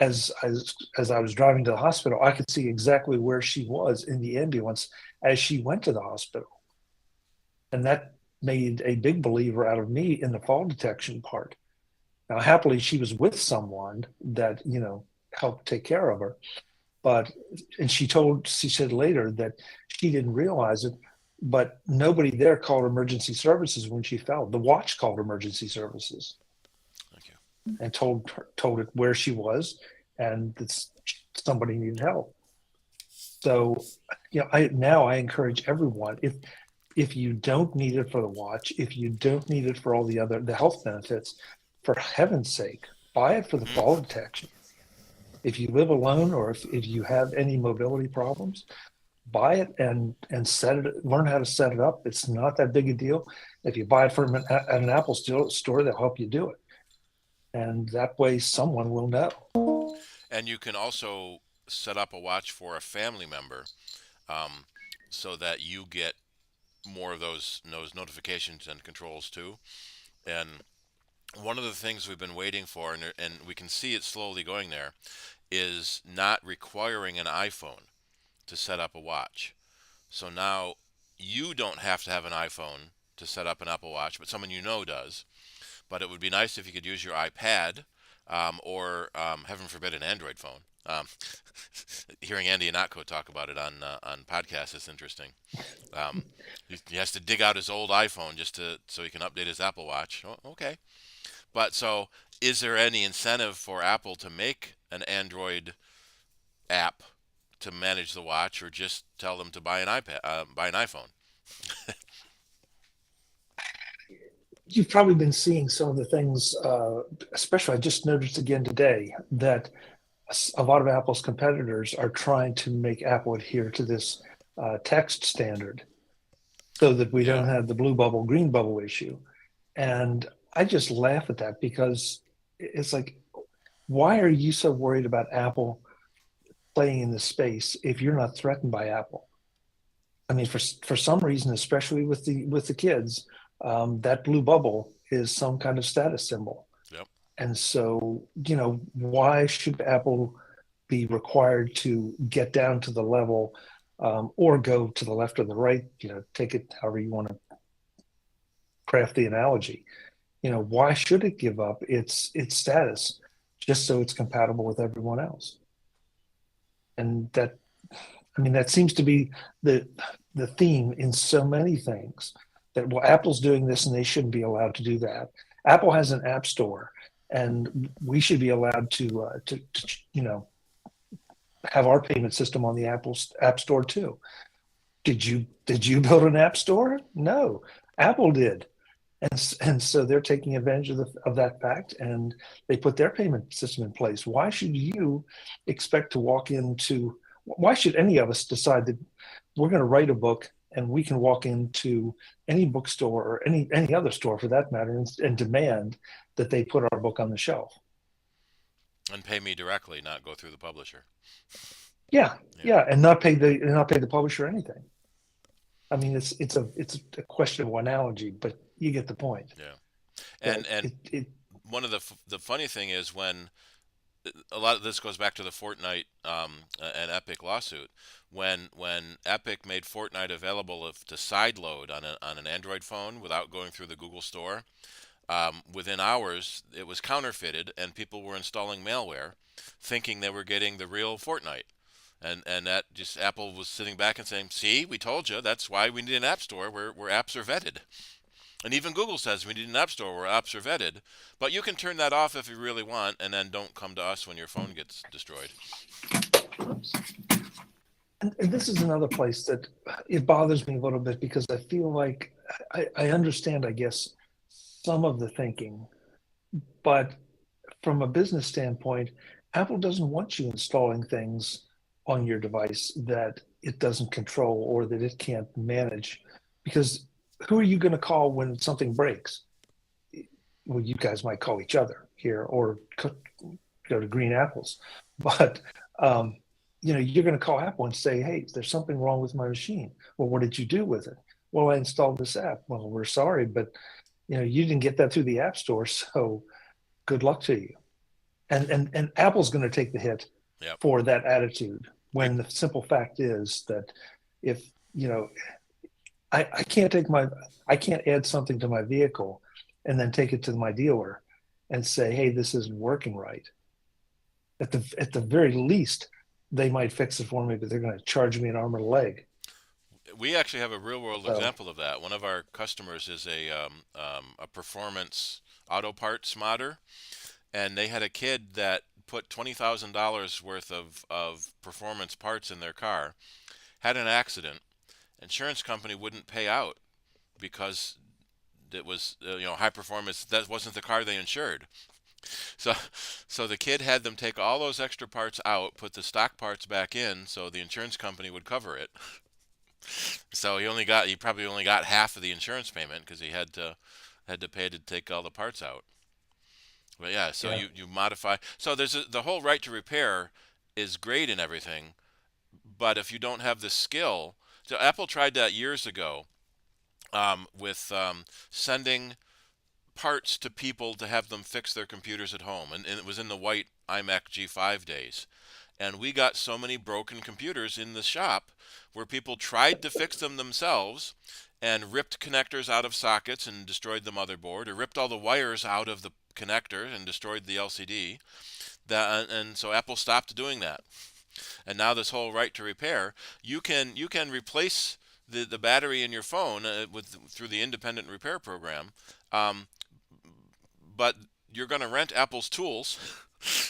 as I was driving to the hospital. I could see exactly where she was in the ambulance as she went to the hospital. And that made a big believer out of me in the fall detection part. Now, happily, she was with someone that, helped take care of her. And she said later that she didn't realize it, but nobody there called emergency services when she fell. The watch called emergency services. Thank you. And told it where she was and that somebody needed help. So, I encourage everyone, if you don't need it for the watch, if you don't need it for all the health benefits, for heaven's sake, buy it for the fall detection. If you live alone or if you have any mobility problems, buy it and learn how to set it up. It's not that big a deal. If you buy it from at an Apple store, they'll help you do it. And that way someone will know. And you can also set up a watch for a family member so that you get more of those notifications and controls too. And one of the things we've been waiting for, and we can see it slowly going there, is not requiring an iPhone to set up a watch. So now you don't have to have an iPhone to set up an Apple Watch, but someone you know does. But it would be nice if you could use your iPad or, heaven forbid, an Android phone. Hearing Andy Anatko talk about it on podcasts is interesting. He has to dig out his old iPhone so he can update his Apple Watch. Oh, okay. But so is there any incentive for Apple to make an Android app to manage the watch, or just tell them to buy an iPhone? You've probably been seeing some of the things, especially I just noticed again today that a lot of Apple's competitors are trying to make Apple adhere to this text standard so that we don't have the blue bubble, green bubble issue. And I just laugh at that because it's like, why are you so worried about Apple playing in this space if you're not threatened by Apple? I mean, for some reason, especially with the kids, that blue bubble is some kind of status symbol. Yep. And so, why should Apple be required to get down to the level or go to the left or the right, take it however you want to craft the analogy. Why should it give up its status just so it's compatible with everyone else? And that seems to be the theme in so many things, that, well, Apple's doing this and they shouldn't be allowed to do that. Apple has an app store, and we should be allowed to have our payment system on the Apple App Store too. Did you build an app store? No, Apple did. And so they're taking advantage of that fact, and they put their payment system in place. Why should you expect to walk into why should any of us decide that we're going to write a book and we can walk into any bookstore or any other store for that matter and demand that they put our book on the shelf? And pay me directly, not go through the publisher. Yeah, and not pay the publisher anything. I mean, it's a questionable analogy, but you get the point. Yeah, and one of the funny thing is when a lot of this goes back to the Fortnite and Epic lawsuit. When Epic made Fortnite available to sideload on an Android phone without going through the Google Store, within hours it was counterfeited and people were installing malware, thinking they were getting the real Fortnite. And that just Apple was sitting back and saying, "See, we told you. That's why we need an app store where apps are vetted." And even Google says we need an app store where apps are vetted. But you can turn that off if you really want, and then don't come to us when your phone gets destroyed. Oops. And this is another place that it bothers me a little bit because I feel like I understand, I guess, some of the thinking, but from a business standpoint, Apple doesn't want you installing things on your device that it doesn't control or that it can't manage, because who are you going to call when something breaks? Well, you guys might call each other here or go to Green Apples, but you're going to call Apple and say, "Hey, there's something wrong with my machine." Well, what did you do with it? Well, I installed this app. Well, we're sorry, but you didn't get that through the App Store, so good luck to you. And Apple's going to take the hit for that attitude, when the simple fact is that if I can't add something to my vehicle and then take it to my dealer and say, "Hey, this isn't working right." At the very least, they might fix it for me, but they're going to charge me an arm and a leg. We actually have a real-world example of that. One of our customers is a performance auto parts modder, and they had a kid that put $20,000 worth of performance parts in their car, had an accident. Insurance company wouldn't pay out because it was high performance. That wasn't the car they insured. So the kid had them take all those extra parts out, put the stock parts back in, so the insurance company would cover it. So he probably only got half of the insurance payment because he had to pay to take all the parts out. But yeah, so you modify. So there's the whole right to repair is great and everything, but if you don't have the skill, so Apple tried that years ago with sending parts to people to have them fix their computers at home, and it was in the white iMac G5 days. And we got so many broken computers in the shop where people tried to fix them themselves and ripped connectors out of sockets and destroyed the motherboard, or ripped all the wires out of the connector and destroyed the LCD. And so Apple stopped doing that. And now this whole right to repair, you can replace the battery in your phone through the independent repair program, but you're going to rent Apple's tools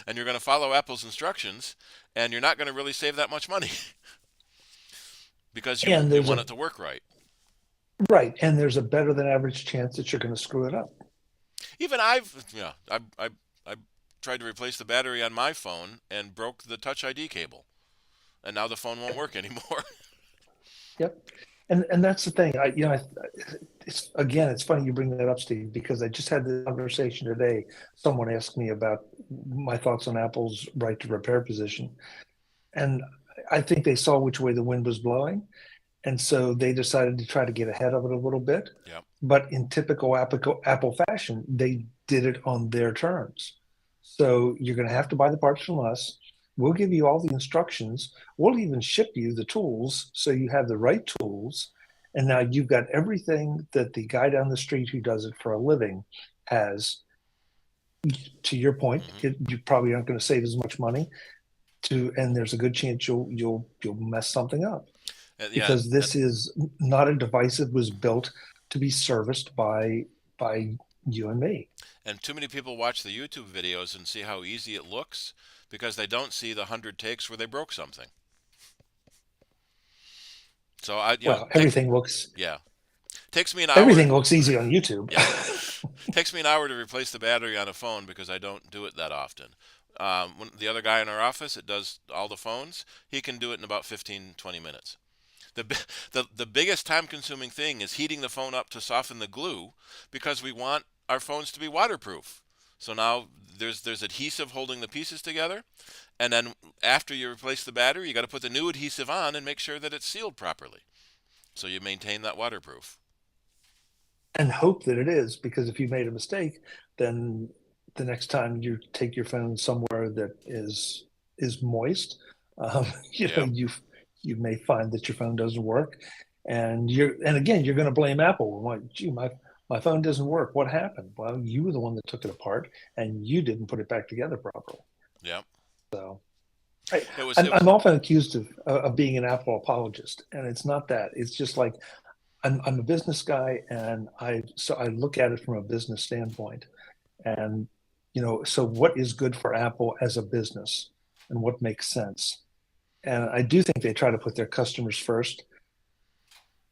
and you're going to follow Apple's instructions, and you're not going to really save that much money because you want it to work right. Right, and there's a better than average chance that you're going to screw it up. Even I tried to replace the battery on my phone and broke the Touch ID cable, and now the phone won't work anymore. Yep, and that's the thing. It's funny you bring that up, Steve, because I just had this conversation today. Someone asked me about my thoughts on Apple's right to repair position, and I think they saw which way the wind was blowing, and so they decided to try to get ahead of it a little bit. Yep. But in typical Apple fashion, they did it on their terms. So you're going to have to buy the parts from us. We'll give you all the instructions. We'll even ship you the tools so you have the right tools. And now you've got everything that the guy down the street who does it for a living has. To your point, you probably aren't going to save as much money, and there's a good chance you'll mess something up. Because this is not a device that was built to be serviced by you and me. And too many people watch the YouTube videos and see how easy it looks because they don't see the 100 takes where they broke something. So everything looks takes me an hour. Everything looks easy on YouTube. Takes me an hour to replace the battery on a phone because I don't do it that often. When the other guy in our office that does all the phones, he can do it in about 15, 20 minutes. The biggest time-consuming thing is heating the phone up to soften the glue because we want our phones to be waterproof. So now there's adhesive holding the pieces together, and then after you replace the battery, you got to put the new adhesive on and make sure that it's sealed properly. So you maintain that waterproof. And hope that it is, because if you made a mistake, then the next time you take your phone somewhere that is moist, um, you know, Yep. you may find that your phone doesn't work, and again you're going to blame Apple. Well, gee, my phone doesn't work. What happened? Well, you were the one that took it apart, and you didn't put it back together properly. Yep. So I, It was. I'm, It was. I'm often accused of being an Apple apologist, and it's not that. It's just like I'm a business guy, and I look at it from a business standpoint, and so what is good for Apple as a business, and what makes sense. And I do think they try to put their customers first,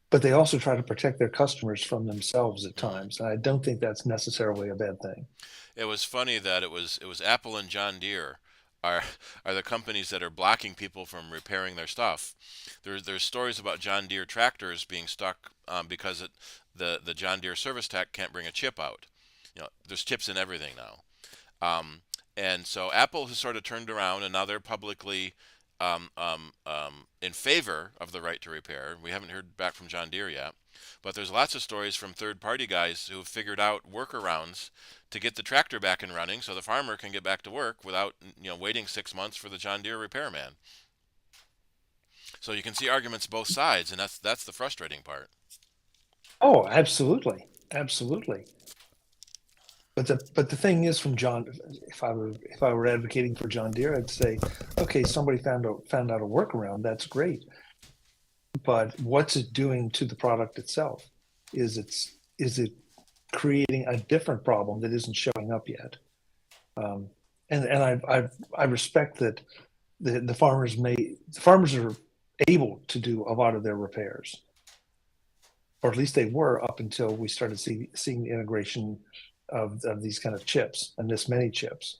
but they also try to protect their customers from themselves at Mhm. times, and I don't think that's necessarily a bad thing. It was funny that it was Apple and John Deere are are the companies that are blocking people from repairing their stuff. There's stories about John Deere tractors being stuck because the John Deere service tech can't bring a chip out. There's chips in everything now. And so Apple has sort of turned around, and now they're publicly in favor of the right to repair. We haven't heard back from John Deere yet, but there's lots of stories from third-party guys who've figured out workarounds to get the tractor back and running, so the farmer can get back to work without waiting 6 months for the John Deere repairman. So you can see arguments both sides, and that's the frustrating part. Oh, absolutely, absolutely. But the thing is, from John, if I were advocating for John Deere, I'd say, okay, somebody found out a workaround. That's great, but what's it doing to the product itself? Is it creating a different problem that isn't showing up yet? And I respect that the farmers are able to do a lot of their repairs, or at least they were up until we started seeing the integration of these kind of chips and this many chips.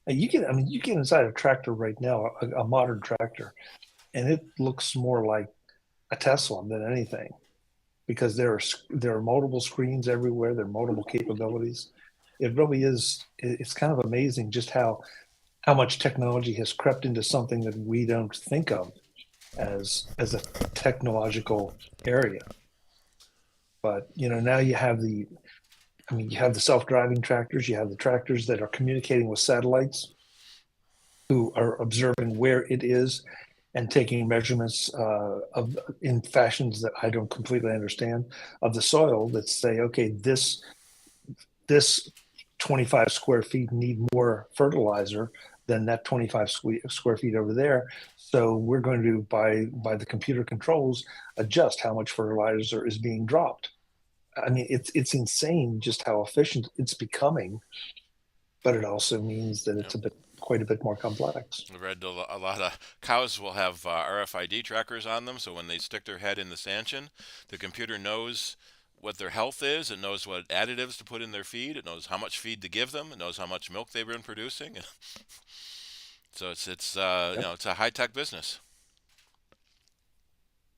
And you get inside a tractor right now, a modern tractor, and it looks more like a Tesla than anything, because there are multiple screens everywhere. There are multiple capabilities. It really is. It's kind of amazing just how much technology has crept into something that we don't think of as a technological area. But now you have the self-driving tractors. You have the tractors that are communicating with satellites, who are observing where it is and taking measurements in fashions that I don't completely understand, of the soil, that say, okay, this 25 square feet need more fertilizer than that 25 square feet over there. So we're going to, by the computer controls, adjust how much fertilizer is being dropped. I mean, it's insane just how efficient it's becoming, but it also means that it's quite a bit more complex. I read a lot of cows will have RFID trackers on them, so when they stick their head in the stanchion, the computer knows what their health is. It knows what additives to put in their feed. It knows how much feed to give them. It knows how much milk they've been producing. So Yep. it's a high tech business.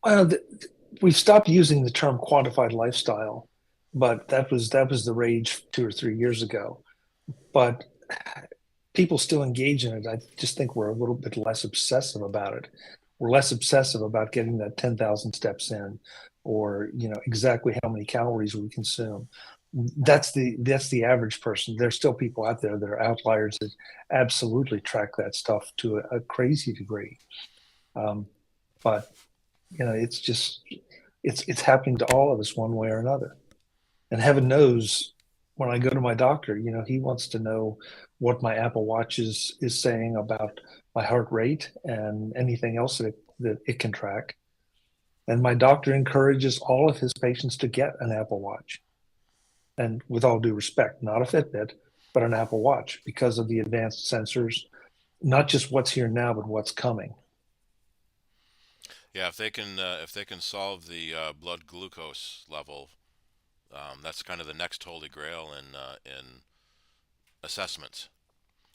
Well, we've stopped using the term quantified lifestyle, but that was the rage 2 or 3 years ago. But people still engage in it. I just think we're a little bit less obsessive about it. We're less obsessive about getting that 10,000 steps in, or exactly how many calories we consume. That's the average person. There's still people out there that are outliers that absolutely track that stuff to a crazy degree. Um, but it's just it's happening to all of us one way or another. And heaven knows, when I go to my doctor, he wants to know what my Apple Watch is saying about my heart rate and anything else that it can track. And my doctor encourages all of his patients to get an Apple Watch. And with all due respect, not a Fitbit, but an Apple Watch, because of the advanced sensors, not just what's here now, but what's coming. Yeah, if they can solve the blood glucose level, that's kind of the next holy grail in assessments.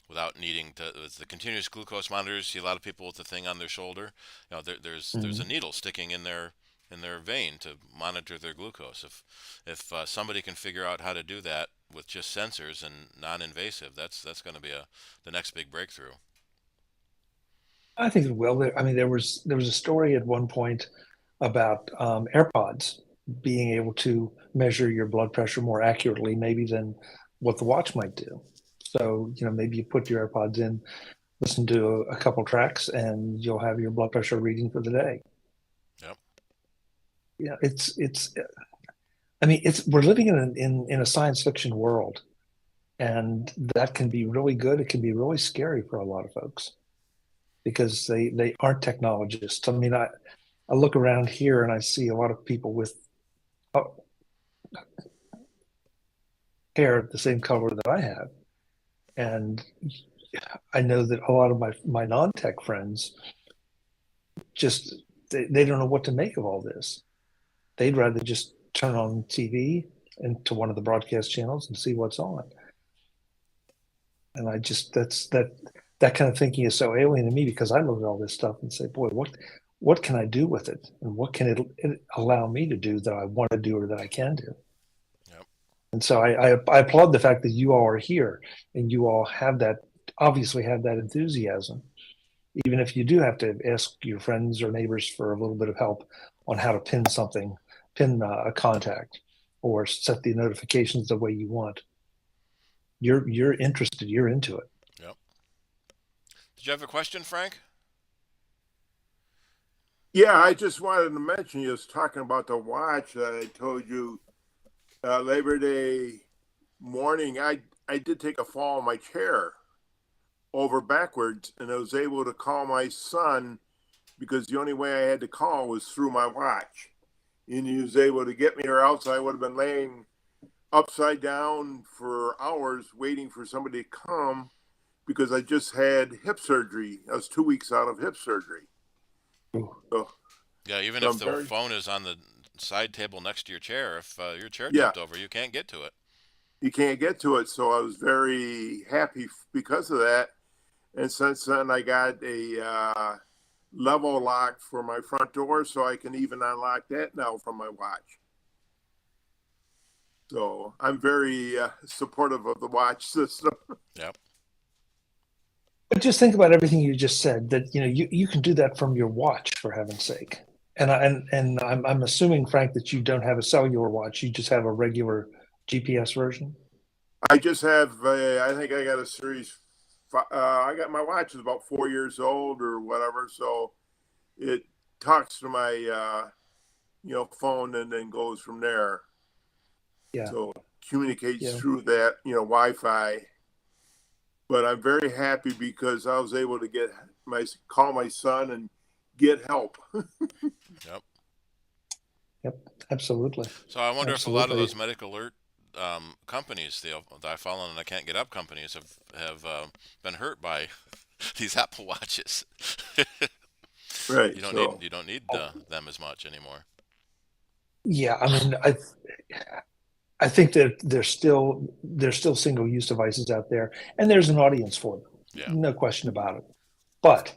without needing to. With the continuous glucose monitors, see a lot of people with the thing on their shoulder. There's a needle sticking in their vein to monitor their glucose. If somebody can figure out how to do that with just sensors and non-invasive, that's going to be the next big breakthrough. I think it will. I mean, there was a story at one point about AirPods being able to measure your blood pressure more accurately, maybe than what the watch might do. So, maybe you put your AirPods in, listen to a couple tracks, and you'll have your blood pressure reading for the day. Yep. Yeah, I mean, we're living in a science fiction world, and that can be really good. It can be really scary for a lot of folks because they aren't technologists. I mean, I look around here and I see a lot of people with hair the same color that I have. And I know that a lot of my non-tech friends just they don't know what to make of all this. They'd rather just turn on TV and to one of the broadcast channels and see what's on. And I just that kind of thinking is so alien to me because I look at all this stuff and say, boy, what can I do with it? And what can it allow me to do that I want to do or that I can do? Yep. And so I applaud the fact that you all are here and you all obviously have that enthusiasm. Even if you do have to ask your friends or neighbors for a little bit of help on how to pin a contact or set the notifications the way you want. You're interested, you're into it. Yep. Did you have a question, Frank? Yeah, I just wanted to mention you was talking about the watch that I told you Labor Day morning. I did take a fall in my chair over backwards, and I was able to call my son because the only way I had to call was through my watch. And he was able to get me, or else I would have been laying upside down for hours waiting for somebody to come because I just had hip surgery. I was 2 weeks out of hip surgery. So, Yeah, even if the phone is on the side table next to your chair, if your chair tipped over, you can't get to it. You can't get to it. So I was very happy because of that. And since then, I got a level lock for my front door, so I can even unlock that now from my watch. So I'm very supportive of the watch system. Yep. But just think about everything you just said. That you can do that from your watch, for heaven's sake. And I'm assuming, Frank, that you don't have a cellular watch. You just have a regular GPS version. I just have. I think I got a series. I got my watch is about 4 years old or whatever, so it talks to my phone and then goes from there. Yeah. So communicates through that Wi-Fi. But I'm very happy because I was able to call my son and get help. Yep. Yep. Absolutely. So I wonder if a lot of those medical alert companies, the I follow and I can't get up companies, have been hurt by these Apple Watches. Right. You don't need them as much anymore. Yeah, I mean, I think that there's still single-use devices out there, and there's an audience for them. Yeah. No question about it. But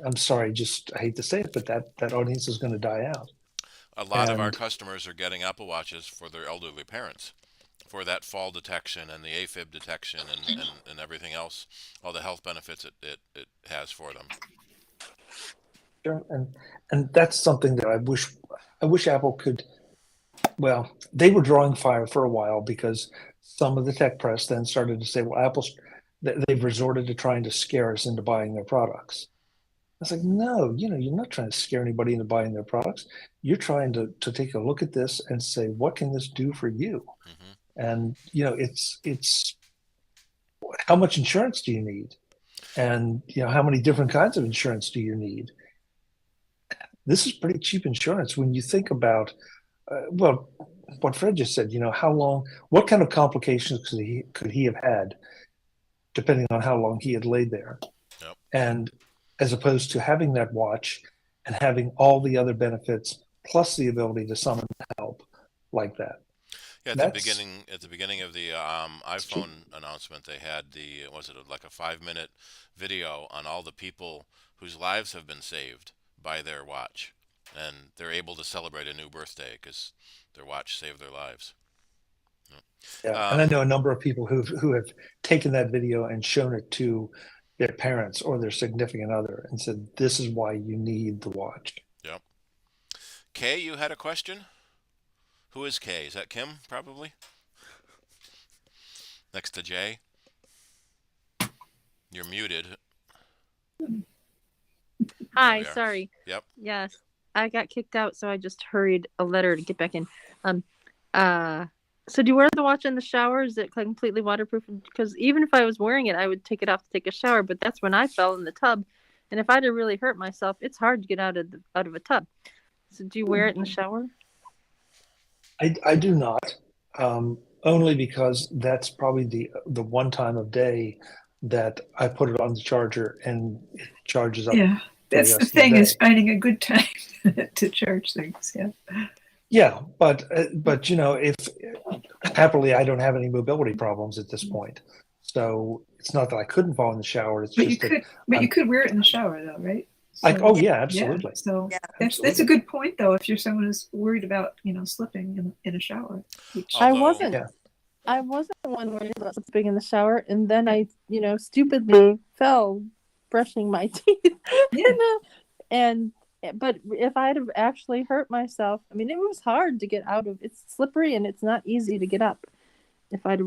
I'm sorry, I hate to say it, but that audience is going to die out. A lot of our customers are getting Apple Watches for their elderly parents, for that fall detection and the AFib detection and everything else, all the health benefits it has for them. Sure, and that's something that I wish Apple could. Well, they were drawing fire for a while because some of the tech press then started to say, well, they've resorted to trying to scare us into buying their products. I was like, no, you're not trying to scare anybody into buying their products. You're trying to take a look at this and say, what can this do for you? Mm-hmm. And, it's how much insurance do you need? And, how many different kinds of insurance do you need? This is pretty cheap insurance when you think about, what Fred just said, what kind of complications could he have had depending on how long he had laid there? Yep. And as opposed to having that watch and having all the other benefits plus the ability to summon help like that. Yeah, That's at the beginning of the iPhone announcement, they had the was it like a 5 minute video on all the people whose lives have been saved by their watch, and they're able to celebrate a new birthday because their watch saved their lives. yeah. And I Um, know a number of people who have taken that video and shown it to their parents or their significant other and said, "This is why you need the watch." yep. Kay, you had a question? Who is Kay? Is that Kim, probably? Next to Jay? You're muted. There Hi, we are. sorry. Yep. Yes, I got kicked out, so I just hurried a letter to get back in. Um, uh, so do you wear the watch in the shower? Is it completely waterproof? Because even if I was wearing it, I would take it off to take a shower. But that's when I fell in the tub, and if I'd have really hurt myself, it's hard to get out of a tub. So do you wear it in the shower? I do not, only because that's probably the one time of day that I put it on the charger and it charges up Yeah, for the that's the rest of the thing is day. finding a good time to charge things. Yeah. Yeah, but you know, if happily I don't have any mobility problems at this point, so it's not that I couldn't fall in the shower. It's But you just that could, but you I'm could wear it in the shower though, right? like, So oh yeah, yeah, absolutely, so Yeah. that's a absolutely, good point though. If you're someone who's worried about slipping in a shower, which I Although, wasn't. yeah. I wasn't one worried about slipping in the shower, and then I, stupidly fell brushing my teeth. yeah, and but if I'd have actually hurt myself, I mean, it was hard to get out of. It's slippery and it's not easy to get up. If I'd,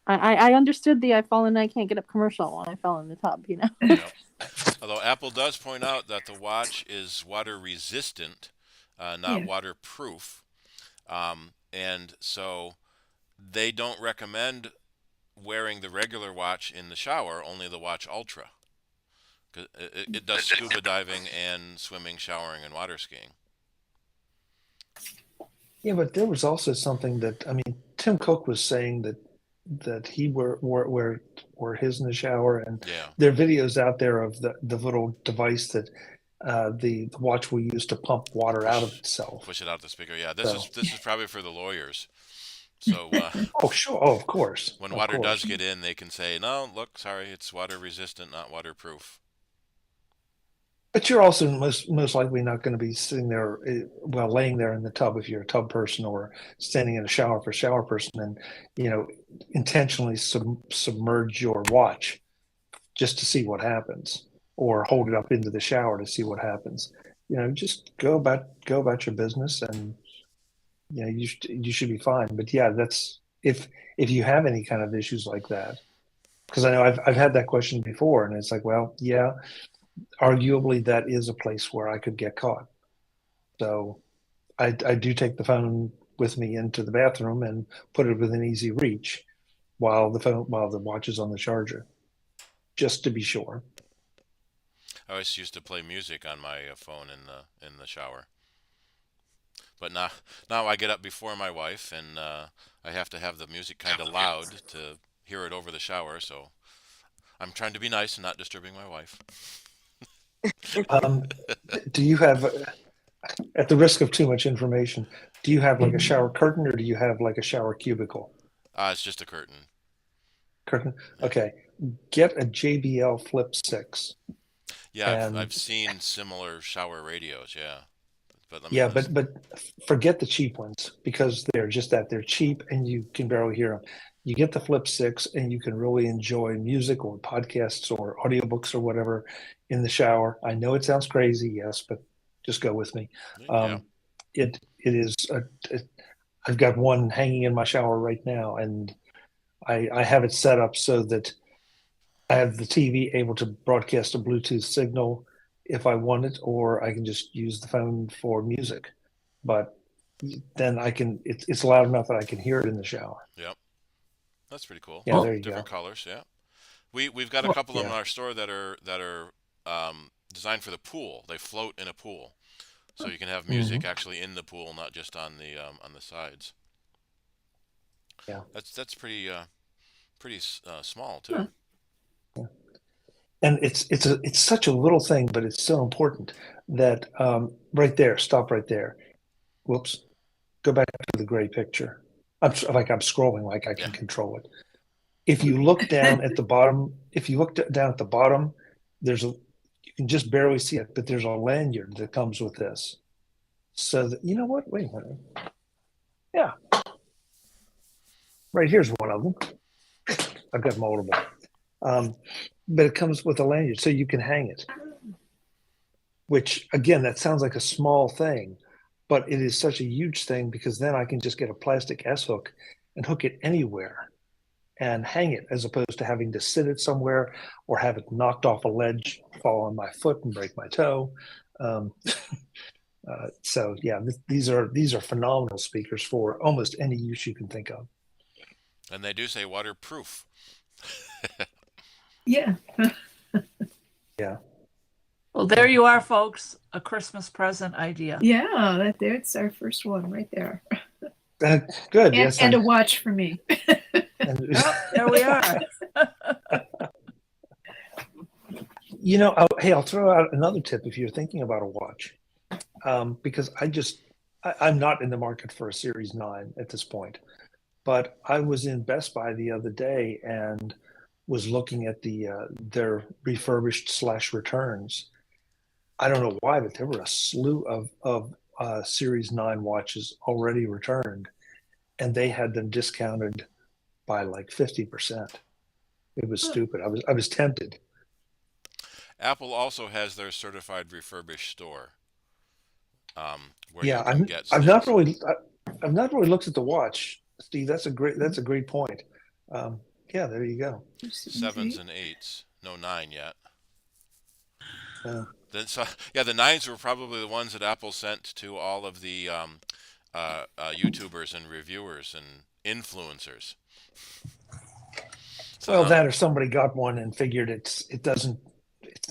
I understood the I fall and I can't get up commercial when I fell in the tub. yep. Although Apple does point out that the watch is water resistant, not yeah. waterproof, and so they don't recommend wearing the regular watch in the shower, only the Watch Ultra. 'Cause it does scuba diving and swimming, showering, and water skiing. Yeah, but there was also something that I mean, Tim Cook was saying that he wore his in the shower, and Yeah, there are videos out there of the little device that the watch will use to pump water out of push itself. push it out the speaker. Yeah, this So, is this is probably for the lawyers. So oh sure, oh when of water does course. get in, they can say, "No, look, sorry, it's water resistant, not waterproof." But you're also most likely not going to be sitting there, well, laying there in the tub if you're a tub person, or standing in a shower for a shower person, and you know, intentionally submerge your watch just to see what happens, or hold it up into the shower to see what happens. You know, just go about your business, and you know, you should be fine. But yeah, that's if you have any kind of issues like that, because I know I've had that question before, and it's like, well, yeah, arguably that is a place where I could get caught. So I do take the phone with me into the bathroom and put it within easy reach while the watch is on the charger, just to be sure. I always used to play music on my phone in the shower, but now I get up before my wife, and I have to have the music kind of loud to hear it over the shower. So I'm trying to be nice and not disturbing my wife. Um, do you have, at the risk of too much information, do you have like a shower curtain, or do you have like a shower cubicle It's just a curtain. curtain? Yeah, Okay, get a JBL Flip 6. yeah, I've And seen similar shower radios. Yeah, but let me yeah, listen. but forget the cheap ones, because they're just that, they're cheap and you can barely hear them. You get the Flip 6 and you can really enjoy music or podcasts or audiobooks or whatever in the shower. I know it sounds crazy, yes, but just go with me. Yeah, It is I've got one hanging in my shower right now, and I have it set up so that I have the TV able to broadcast a Bluetooth signal if I want it, or I can just use the phone for music. But then it's loud enough that I can hear it in the shower. yep, that's pretty cool. Yeah, Well, there you Different go. colors. Yeah, we've got a well, couple of them Yeah. in our store that are designed for the pool. They float in a pool, so you can have music Hmm. actually in the pool, not just on the sides. Yeah. That's pretty small too. huh. And it's such a little thing, but it's so important that right there, stop right there. Whoops. Go back to the gray picture. I'm scrolling, like I can control it. If you look down at the bottom, down at the bottom, you can just barely see it, but there's a lanyard that comes with this. So that, you know what? Wait a minute. Yeah. Right here's one of them. I've got multiple. But it comes with a lanyard, so you can hang it. Which, again, that sounds like a small thing, but it is such a huge thing because then I can just get a plastic S-hook and hook it anywhere and hang it, as opposed to having to sit it somewhere or have it knocked off a ledge, fall on my foot and break my toe. So yeah, these are phenomenal speakers for almost any use you can think of. And they do say waterproof. Yeah. Yeah. Well, there you are, folks. A Christmas present idea. Yeah, that's our first one right there. Good. And, Yes. and a watch for me. Oh, there we are. You know, hey, I'll throw out another tip if you're thinking about a watch, because I'm not in the market for a Series 9 at this point, but I was in Best Buy the other day and was looking at their refurbished / returns. I don't know why, but there were a slew of Series 9 watches already returned, and they had them discounted by like 50%. It was stupid. I was tempted. Apple also has their certified refurbished store, where Yeah, you can get I've things. not really looked at the watch, Steve. That's a great point. Yeah, there you go. 7s and 8s, no 9 yet. Uh, Yeah, the 9s were probably the ones that Apple sent to all of the YouTubers and reviewers and influencers. So well, that or somebody got one and figured it's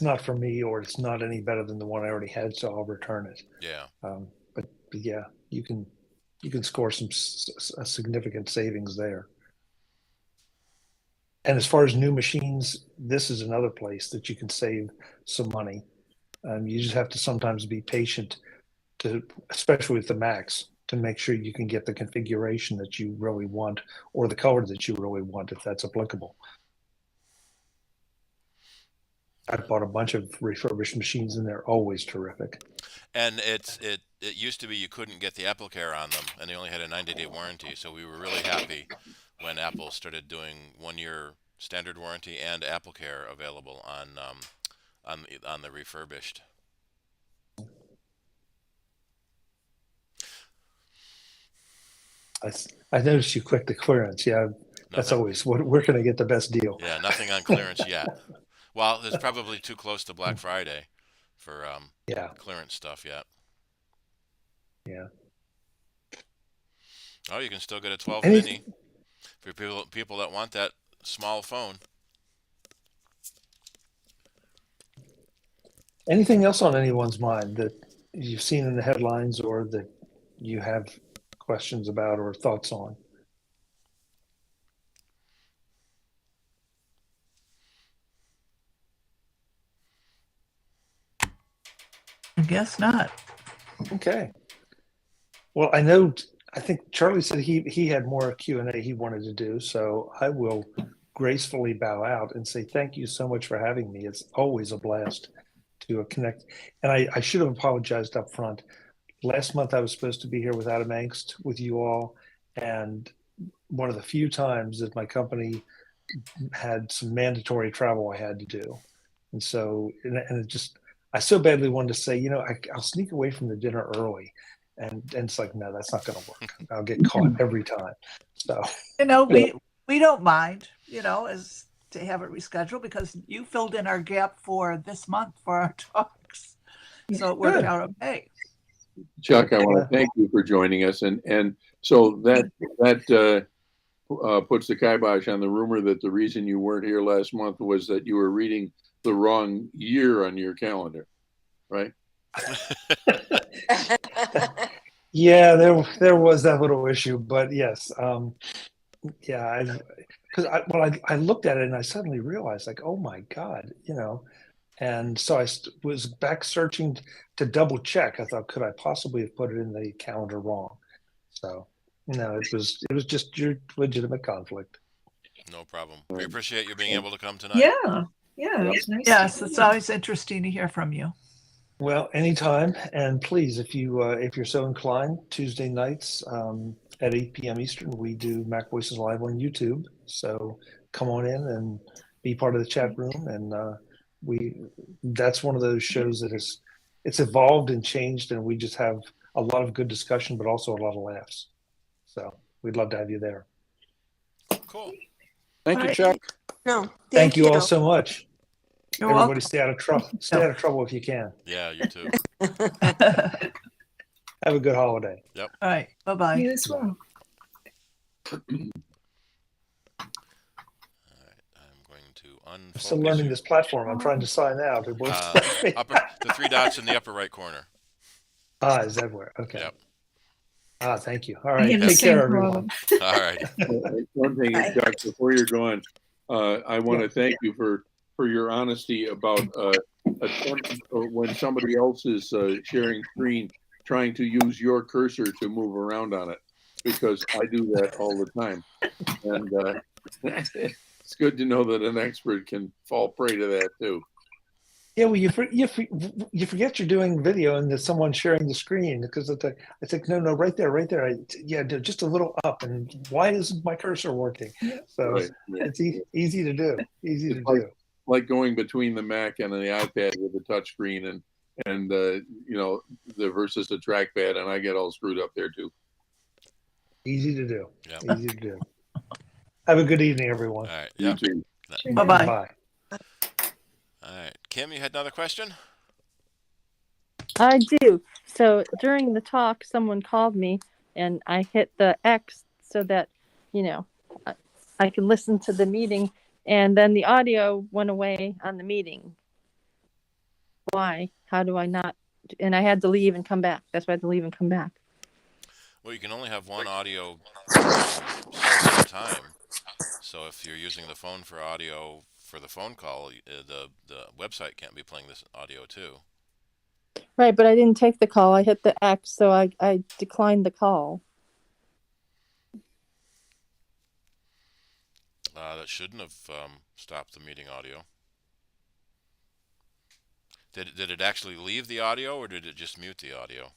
not for me, or it's not any better than the one I already had, so I'll return it. yeah. But yeah, you can score some significant savings there. And as far as new machines, this is another place that you can save some money. You just have to sometimes be patient, especially with the Macs, to make sure you can get the configuration that you really want or the color that you really want, if that's applicable. I bought a bunch of refurbished machines, and they're always terrific. And it used to be you couldn't get the AppleCare on them, and they only had a 90-day warranty. So we were really happy when Apple started doing 1-year standard warranty and AppleCare available on the refurbished. I noticed you clicked the clearance. Yeah, that's always where can I get the best deal? Yeah, nothing on clearance yet. Well, it's probably too close to Black Friday for clearance stuff yet. Yeah. Oh, you can still get a 12 mini for people that want that small phone. Anything else on anyone's mind that you've seen in the headlines or that you have questions about or thoughts on? I guess not. Okay. Well, I think Charlie said he had more Q&A he wanted to do, so I will gracefully bow out and say thank you so much for having me. It's always a blast to connect. And I should have apologized up front. Last month I was supposed to be here with Adam Angst with you all, and one of the few times that my company had some mandatory travel I had to do. And so, and it just, I so badly wanted to say, I'll sneak away from the dinner early. And it's like, no, that's not going to work. I'll get caught every time. So, we don't mind, as to have it rescheduled, because you filled in our gap for this month for our talks. So it worked out okay. Chuck, I want to thank you for joining us. And so that puts the kibosh on the rumor that the reason you weren't here last month was that you were reading the wrong year on your calendar, right? Yeah, there was that little issue, but yes, yeah, because I looked at it and I suddenly realized, like, oh my God, and so I was back searching to double check. I thought, could I possibly have put it in the calendar wrong? So No, it was just your legitimate conflict. No problem. We appreciate you being able to come tonight. Yeah. Yeah. Yep. It's nice. Yes, it's always interesting to hear from you. Well, anytime, and please, if you're so inclined, Tuesday nights at 8 p.m. Eastern, we do Mac Voices Live on YouTube. So come on in and be part of the chat room, and that's one of those shows that it's evolved and changed, and we just have a lot of good discussion, but also a lot of laughs. So we'd love to have you there. Cool. Thank you, Right. Chuck. No, Thank you all so much. You're Everybody, welcome. stay out of trouble. Stay out of trouble if you can. Yeah, you too. Have a good holiday. Yep. All right. Bye-bye. You as well. All right. I'm going to I'm still learning unfocus you. this platform. I'm trying to sign out. It won't The three dots in the upper right corner. Is that where? Okay. Yep. Thank you. All I right. have the Take same care, everyone. problem. All right. One thing, Chuck, before you're going, I want to thank you for your honesty about when somebody else is sharing screen, trying to use your cursor to move around on it, because I do that all the time. And it's good to know that an expert can fall prey to that too. Yeah, well, you forget you're doing video and there's someone sharing the screen, because I think no, right there. Just a little up, and why isn't my cursor working? So Right. it's easy to do. Easy to It's do. like going between the Mac and the iPad with the touch screen and the versus the trackpad, and I get all screwed up there too. Easy to do. Yep. Easy to do. Have a good evening, everyone. All right. You Yep. too. Bye-bye. Bye. All right. Kim, you had another question? I do. So during the talk, someone called me, and I hit the X so that, I can listen to the meeting, and then the audio went away on the meeting. Why? How do I not? And I had to leave and come back. That's why I had to leave and come back. Well, you can only have one audio source at a time. So if you're using the phone for audio for the phone call, the website can't be playing this audio too. Right, but I didn't take the call. I hit the X, so I declined the call. That shouldn't have stopped the meeting audio. Did it actually leave the audio, or did it just mute the audio?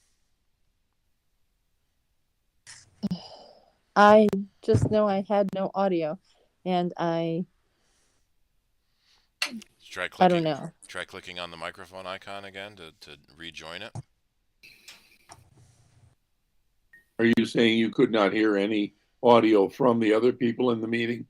I just know I had no audio, and I don't know. Try clicking on the microphone icon again to rejoin it. Are you saying you could not hear any audio from the other people in the meeting?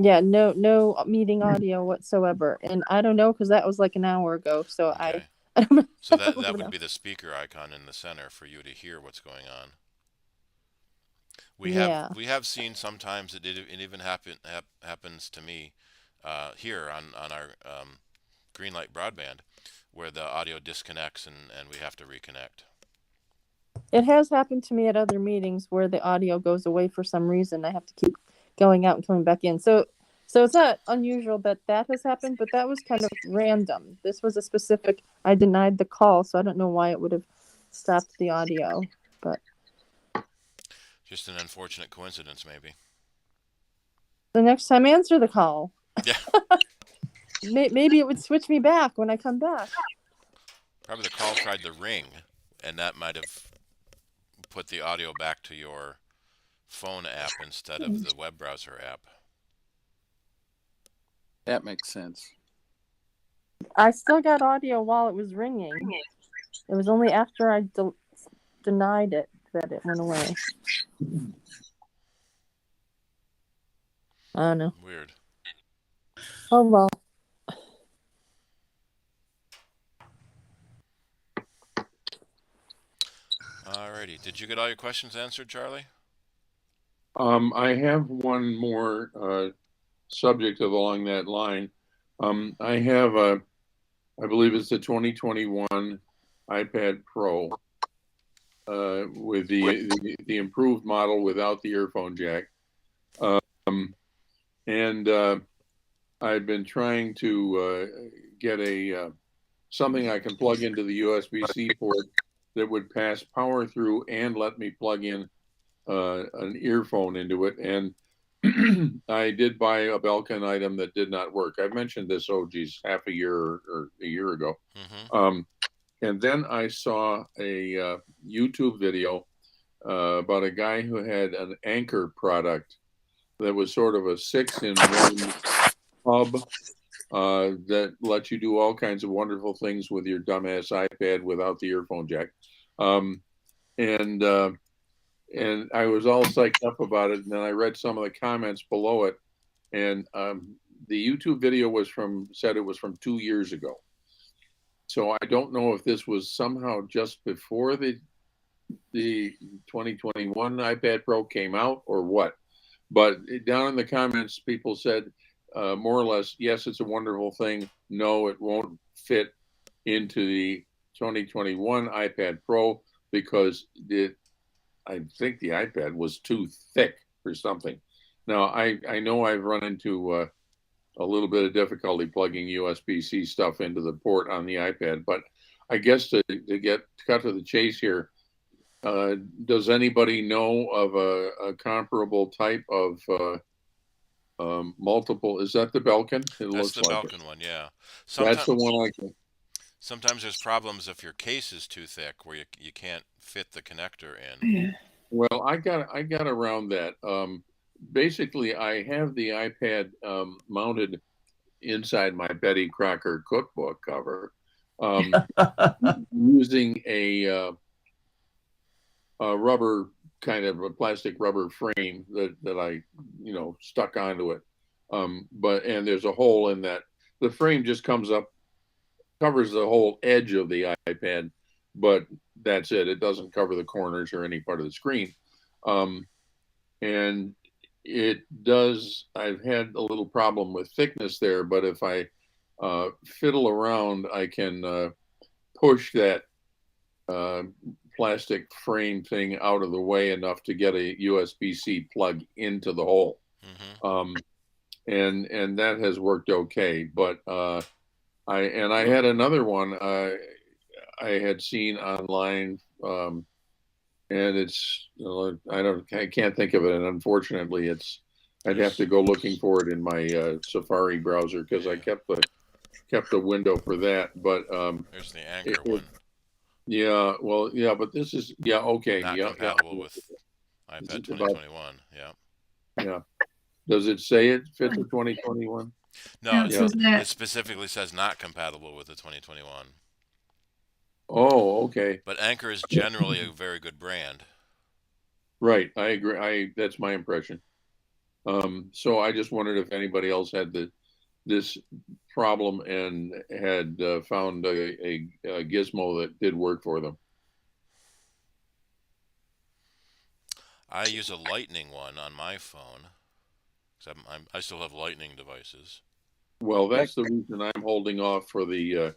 Yeah, no meeting audio whatsoever, and I don't know, because that was like an hour ago. So Okay. I don't know. So that would be the speaker icon in the center for you to hear what's going on. We have seen sometimes it even happens to me here on our Greenlight broadband, where the audio disconnects and we have to reconnect. It has happened to me at other meetings where the audio goes away for some reason. I have to keep going out and coming back in. So it's not unusual that has happened, but that was kind of random. This was a specific. I denied the call, so I don't know why it would have stopped the audio, but. Just an unfortunate coincidence, maybe. The next time, answer the call. Yeah. Maybe it would switch me back when I come back. Probably the call tried to ring, and that might have put the audio back to your phone app instead of the web browser app. That makes sense. I still got audio while it was ringing. It was only after I denied it that it went away. I don't know. Weird. Oh well. Alrighty. Did you get all your questions answered, Charlie? I have one more subject along that line. I have I believe it's the 2021 iPad Pro with the improved model without the earphone jack. And I've been trying to get something I can plug into the USB-C port that would pass power through and let me plug in an earphone into it, and I did buy a Belkin item that did not work. I mentioned this, oh geez, half a year or a year ago. And then I saw a YouTube video about a guy who had an Anchor product that was sort of a 6-in-1 hub that lets you do all kinds of wonderful things with your dumbass iPad without the earphone jack. And I was all psyched up about it. And then I read some of the comments below it, and the YouTube video said it was from 2 years ago. So I don't know if this was somehow just before the 2021 iPad Pro came out or what. But down in the comments, people said more or less, yes, it's a wonderful thing. No, it won't fit into the 2021 iPad Pro because I think the iPad was too thick or something. Now, I know I've run into a little bit of difficulty plugging USB-C stuff into the port on the iPad, but I guess to get cut to the chase here, does anybody know of a comparable type of multiple? Is that the Belkin? That's the Belkin one, yeah. That's the one I can. Sometimes there's problems if your case is too thick where you can't fit the connector in. Yeah. Well, I got around that. Basically, I have the iPad mounted inside my Betty Crocker cookbook cover, using a rubber kind of a plastic rubber frame that I stuck onto it. And there's a hole in that. The frame just comes up, covers the whole edge of the iPad, but that's it. It doesn't cover the corners or any part of the screen. And it does, I've had a little problem with thickness there, but if I fiddle around, I can push that plastic frame thing out of the way enough to get a USB-C plug into the hole. And that has worked okay. But I had another one I had seen online, and it's I can't think of it, and unfortunately I'd have to go looking for it in my Safari browser because I kept the window for that. But there's the Anchor one. Yeah, well, yeah, but this is okay. Not compatible with iPad 2021. Yeah. Does it say it fit the 2021? No, it specifically says not compatible with the 2021. Oh, okay. But Anchor is generally a very good brand. Right, I agree. That's my impression. So I just wondered if anybody else had this problem and had found a gizmo that did work for them. I use a Lightning one on my phone. I still have Lightning devices. Well, that's the reason I'm holding off for the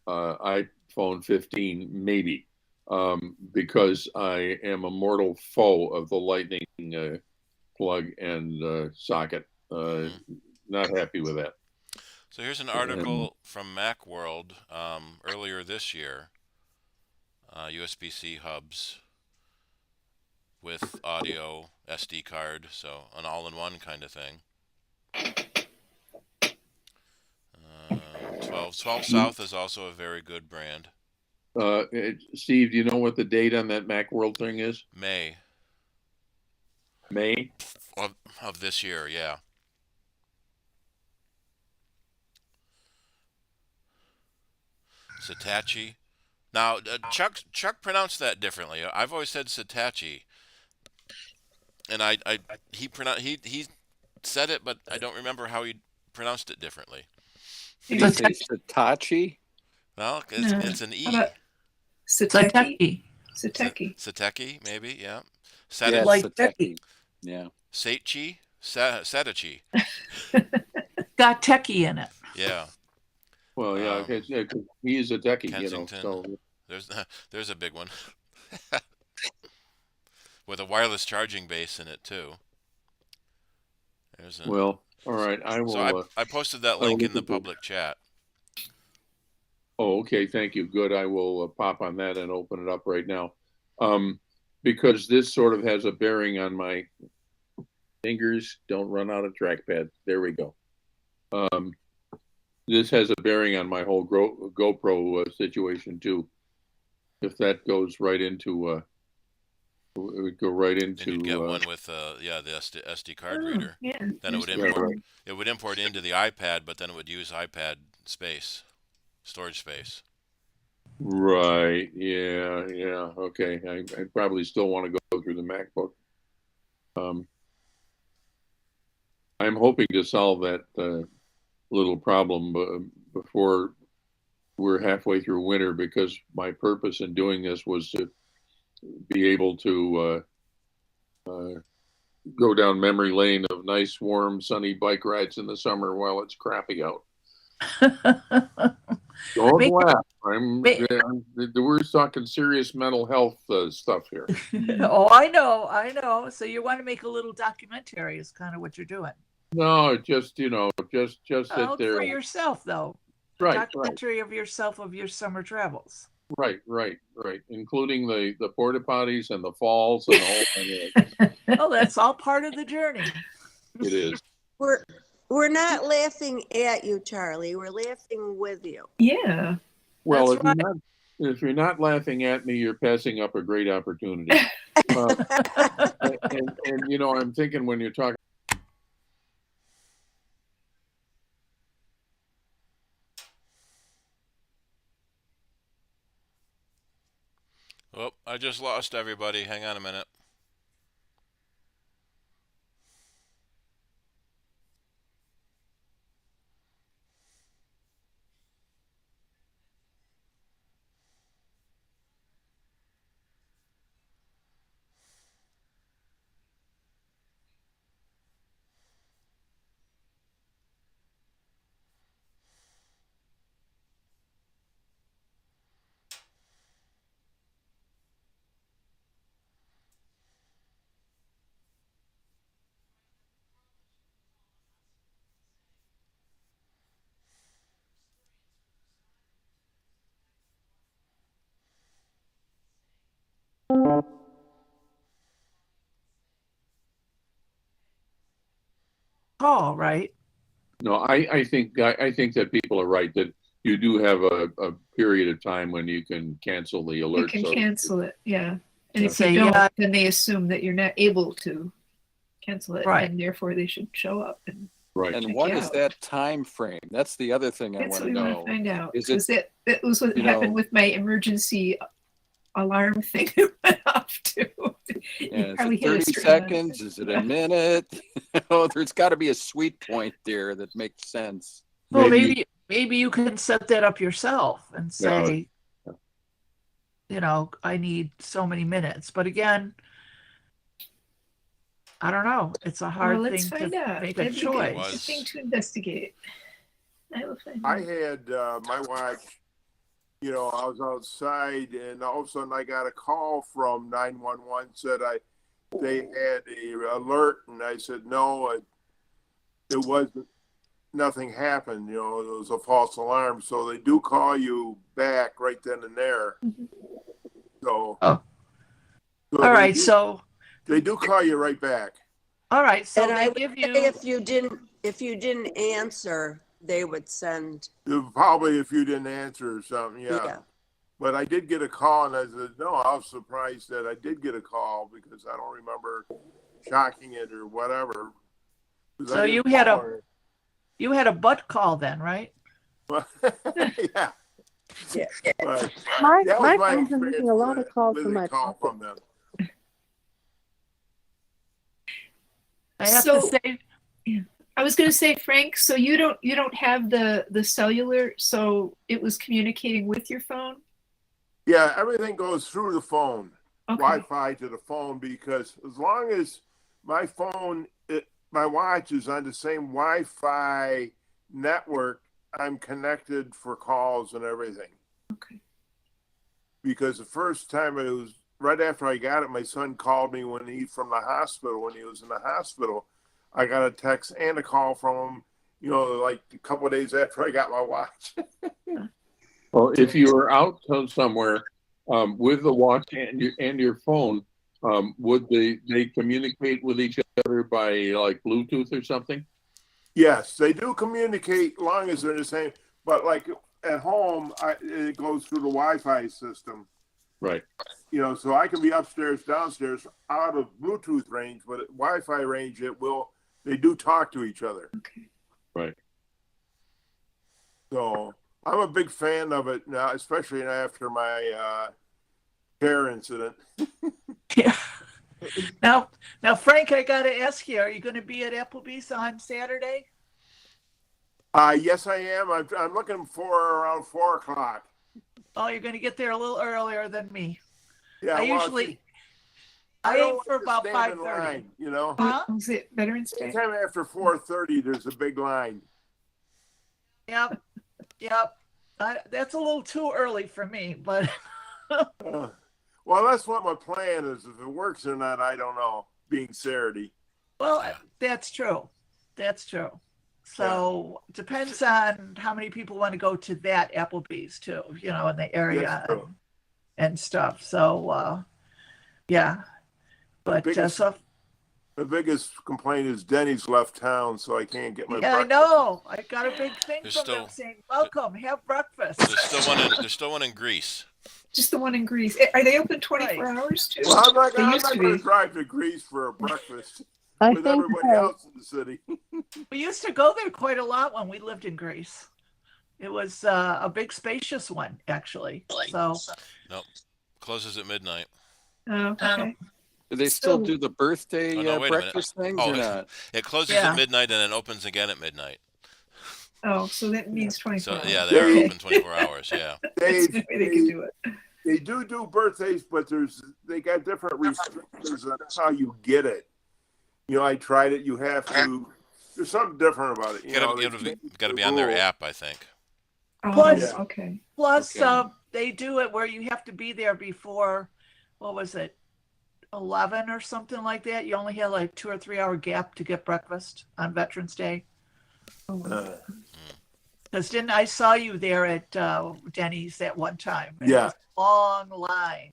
iPhone 15, maybe, because I am a mortal foe of the Lightning plug and socket. Not happy with that. So here's an article from Macworld earlier this year. USB-C hubs with audio, SD card, so an all-in-one kind of thing. 12 South is also a very good brand. Steve, do you know what the date on that Macworld thing is? May of this year, yeah. Satachi. Now, Chuck pronounced that differently. I've always said Satachi, and he said it, but I don't remember how he pronounced it differently. Did he say Satachi? Well, it's an E. Sateki. Sateki. Sateki, maybe, yeah. Yeah, Like Sateki. Yeah. Seichi? Satachi. Got techie in it. Yeah. Well, yeah, he's a techie, Kensington. So There's a big one. With a wireless charging base in it, too. Well, all right. I will. So I posted that link in the public chat. Oh, okay. Thank you. Good. I will pop on that and open it up right now. because this sort of has a bearing on my fingers. Don't run out of trackpad. There we go. This has a bearing on my whole GoPro situation too. If that goes right into, it would go right into. And you'd get one with, yeah, the SD card reader. Yeah. Then it would Yeah, import. right. It would import into the iPad, but then it would use iPad space, storage space. Right. Yeah. Yeah. Okay. I probably still want to go through the MacBook. I'm hoping to solve that little problem before we're halfway through winter, because my purpose in doing this was to be able to go down memory lane of nice, warm, sunny bike rides in the summer while it's crappy out. Don't laugh. We're talking serious mental health stuff here. Oh, I know. So you want to make a little documentary is kind of what you're doing. No, just just Oh, that there. for yourself though. A Right, documentary of yourself, of your summer travels. right, including the porta potties and the falls and the whole thing. Oh, that's all part of the journey. It is. We're not laughing at you, Charlie. We're laughing with you. Yeah. Well, That's if you're not laughing at me, you're passing up a great opportunity. And I'm thinking when you're talking. Oh, I just lost everybody. Hang on a minute. Paul, right? No, I think that people are right, that you do have a period of time when you can cancel the alert. You can cancel it, yeah. And if Say, you don't, yeah. then they assume that you're not able to cancel it, Right. and therefore they should show up. And Right. And check what you is out. that time frame? That's the other thing I That's want what to we want know. to find out. Is Because it, that was what happened with my emergency alarm thing that went off too. is it 30 seconds? Is it a minute? There's got to be a sweet point there that makes sense. Well, maybe you can set that up yourself and Yeah. say, I need so many minutes. But again, I don't know. It's a hard Well, let's thing find to out. make a That'd be good. choice. It's a thing to investigate. I will find I out. had my watch, I was outside and all of a sudden I got a call from 911, said they had a alert, and I said, no, it wasn't, nothing happened, it was a false alarm. So they do call you back right then and there. So, Oh. so All right, so they do call you right back. all right, so And they I would give say you if you didn't answer, they would send. Probably if you didn't answer or something, Yeah. But I did get a call, and I said, no, I was surprised that I did get a call because I don't remember shocking it or whatever. So you had a butt call then, right? Yeah. Yeah. But My that was my phone's been making a lot of calls with from a my call pocket. from them. I have So- to say, I was going to say, Frank. So you don't have the cellular, so it was communicating with your phone. Yeah, everything goes through the phone, Okay. Wi-Fi to the phone, because as long as my phone, my watch is on the same Wi-Fi network, I'm connected for calls and everything. Okay. Because the first time it was right after I got it, my son called me from the hospital, when he was in the hospital. I got a text and a call from him, like a couple of days after I got my watch. Well, if you were out somewhere with the watch and your phone, Would they communicate with each other by like Bluetooth or something? Yes, they do communicate long as they're in the same. But like at home, it goes through the Wi-Fi system. Right. You know, so I can be upstairs, downstairs, out of Bluetooth range, but at Wi-Fi range, they do talk to each other. Okay. Right. So I'm a big fan of it now, especially after my hair incident. Yeah. Now, Frank, I got to ask you: are you going to be at Applebee's on Saturday? Yes, I am. I'm looking for around 4:00. Oh, you're going to get there a little earlier than me. Yeah, I aim for about 5:30. You know, Was it Veterans Day? anytime after 4:30, there's a big line. Yep. That's a little too early for me, but Well, that's what my plan is. If it works or not, I don't know. Being Saturday. well, that's true. So depends on how many people want to go to that Applebee's too, you know, in the area and stuff. So, yeah. But the biggest complaint is Denny's left town, so I can't get my yeah, breakfast. I know. I got a big thing There's from them saying, "Welcome, have breakfast." There's still one in Greece. Just the one in Greece. Are they open 24 hours too? Well, I'm not They used to going to be. drive to Greece for a breakfast I with think everybody else in the city. We used to go there quite a lot when we lived in Greece. It was a big, spacious one, actually. So Nope. Closes at midnight. Oh, okay. Do they still do the birthday Oh, no, wait a minute. breakfast things Oh, or not? it closes Yeah. at midnight and then opens again at midnight. Oh, so that means 24 So hours. yeah, they are open 24 hours. Yeah. That's the way they can do it. They do birthdays, but they got different restrictions on how you get it. You know, I tried it. You have to. There's something different about it. You gotta be on their app, I think. Oh, Plus- okay. plus, Okay. they do it where you have to be there before, what was it, 11 or something like that. You only had like 2 or 3 hour gap to get breakfast on Veterans Day. Because didn't I saw you there at Denny's at one time? And it Yeah. was a long line.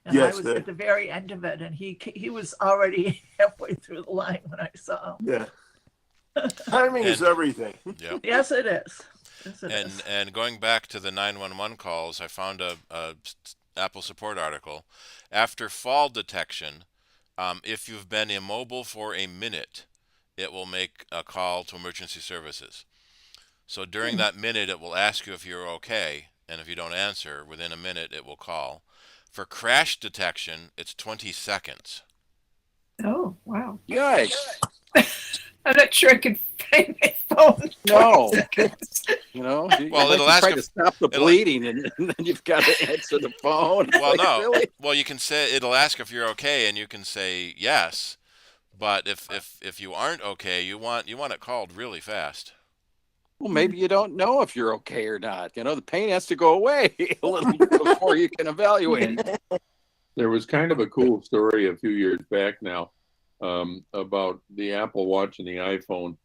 And Yes, I was at the very end of it, and he was already halfway through the line when I saw him. Yeah. Timing is everything. Yeah. Yes, it is. Yes, it is. And going back to the 911 calls, I found a Apple support article. After fall detection, if you've been immobile for a minute, it will make a call to emergency services. So during that minute, it will ask you if you're okay, and if you don't answer, within a minute, it will call. For crash detection, it's 20 seconds. Oh, wow. Yikes. I'm not sure I could find my phone. No. You know, Well, it'll ask try if- to stop the bleeding, and then you've got to answer the phone. Well, Like, no. really? Well, you can say it'll ask if you're okay, and you can say yes. But if you aren't okay, you want it called really fast. Well, maybe you don't know if you're okay or not. You know, the pain has to go away a little bit before you can evaluate it. There was kind of a cool story a few years back now about the Apple Watch and the iPhone.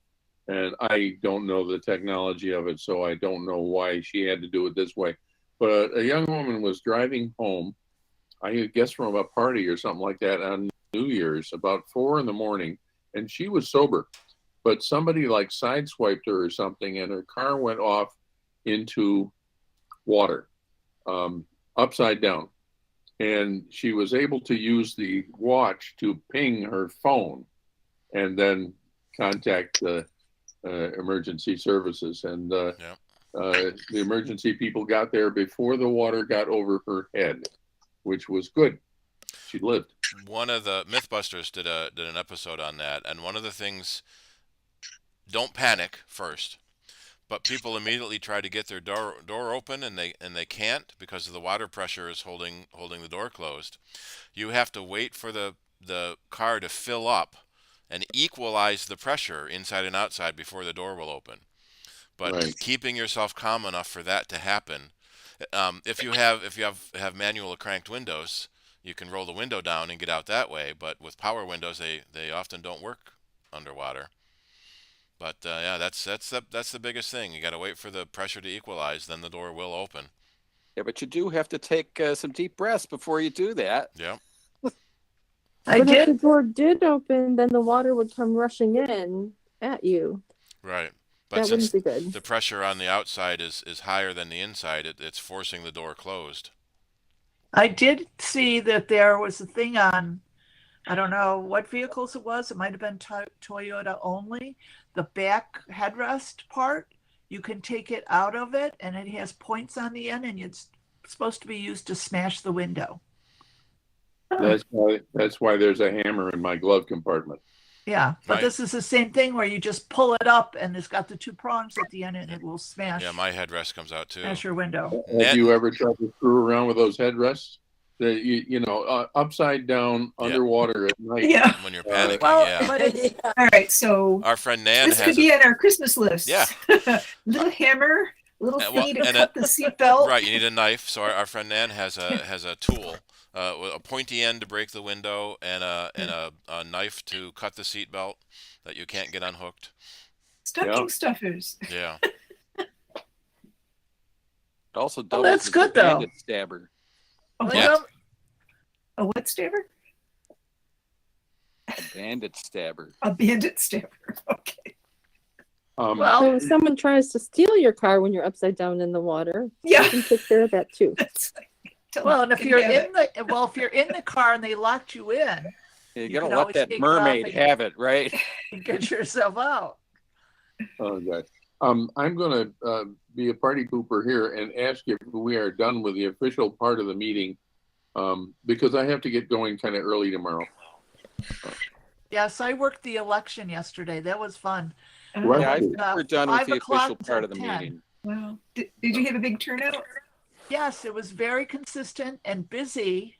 And I don't know the technology of it, so I don't know why she had to do it this way. But a young woman was driving home, I guess from a party or something like that, on New Year's, about 4 in the morning, and she was sober. But somebody like sideswiped her or something, and her car went off into water, upside down. And she was able to use the watch to ping her phone and then contact the emergency services. And the emergency people got there before the water got over her head, which was good. She lived. One of the Mythbusters did an episode on that, and one of the things, don't panic first, but people immediately try to get their door open, and they can't because of the water pressure is holding the door closed. You have to wait for the car to fill up and equalize the pressure inside and outside before the door will open. But Right. keeping yourself calm enough for that to happen. If you have manual or cranked windows, you can roll the window down and get out that way. But with power windows, they often don't work underwater. But yeah, that's the biggest thing. You got to wait for the pressure to equalize, then the door will open. Yeah, but you do have to take some deep breaths before you do that. Yeah. I But if the did. door did open, then the water would come rushing in at you. Right. But That since wouldn't be good. the pressure on the outside is higher than the inside, it's forcing the door closed. I did see that there was a thing on, I don't know what vehicles it was. It might have been Toyota only. The back headrest part, you can take it out of it and it has points on the end and it's supposed to be used to smash the window. That's why there's a hammer in my glove compartment. Yeah, but Right. this is the same thing where you just pull it up and it's got the two prongs at the end and it will smash, Yeah, my headrest comes out too. smash your window. Have you ever tried to screw around with those headrests? Upside down, Yeah. underwater at night. Yeah. When you're panicking, Well, yeah. but it's, All right. So Our friend Nan this has could be on our Christmas list. Yeah. Little hammer, little Well, thingy to and cut the seatbelt. right. You need a knife. So our friend Nan has a tool, with a pointy end to break the window, and a knife to cut the seat belt that you can't get unhooked. Stocking stuffers. Yeah. It also well, doubles that's as a good though. bandit stabber. Oh, Yeah. Some- a what stabber? A bandit stabber. A bandit stabber. Okay. Well, So if someone tries to steal your car when you're upside down in the water, Yeah. you can take care of that too. well, and if Can you're have in the car and they locked you in, You You gotta can let always that take it off mermaid and- have it, right? get yourself out. Oh, God. I'm going to be a party pooper here and ask if we are done with the official part of the meeting, because I have to get going kind of early tomorrow. Yes, I worked the election yesterday. That was fun. Right. Yeah, I think we're done with 5 the o'clock official part of the till 10. meeting. Wow. Did you have a big turnout? Yes, it was very consistent and busy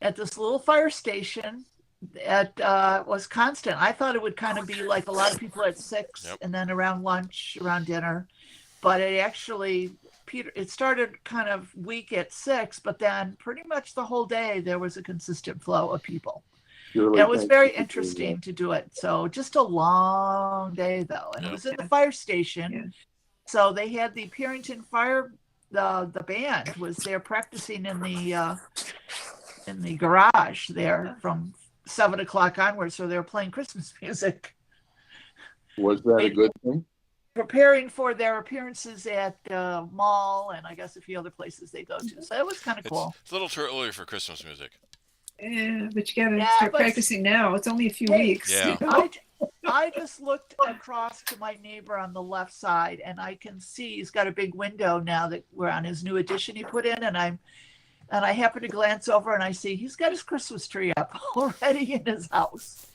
at this little fire station at was constant. I thought it would kind of be like a lot of people at 6 Yep. and then around lunch, around dinner. But it actually, it started kind of weak at 6, but then pretty much the whole day there was a consistent flow of people. Surely It was thank very you for doing interesting to do it. So just a long day though. And it was in the fire station. Yeah. So they had the Perrington Fire, the band was there practicing in the garage there from 7 o'clock onwards. So they were playing Christmas music, that. Was that a good thing? preparing for their appearances at the mall and I guess a few other places they go to. So it was kind of cool. It's a little too early for Christmas music. Yeah, but you gotta Yeah, start but- practicing now. It's only a few Hey, weeks. Yeah. I just looked across to my neighbor on the left side and I can see he's got a big window now that we're on his new addition he put in and I happen to glance over and I see he's got his Christmas tree up already in his house.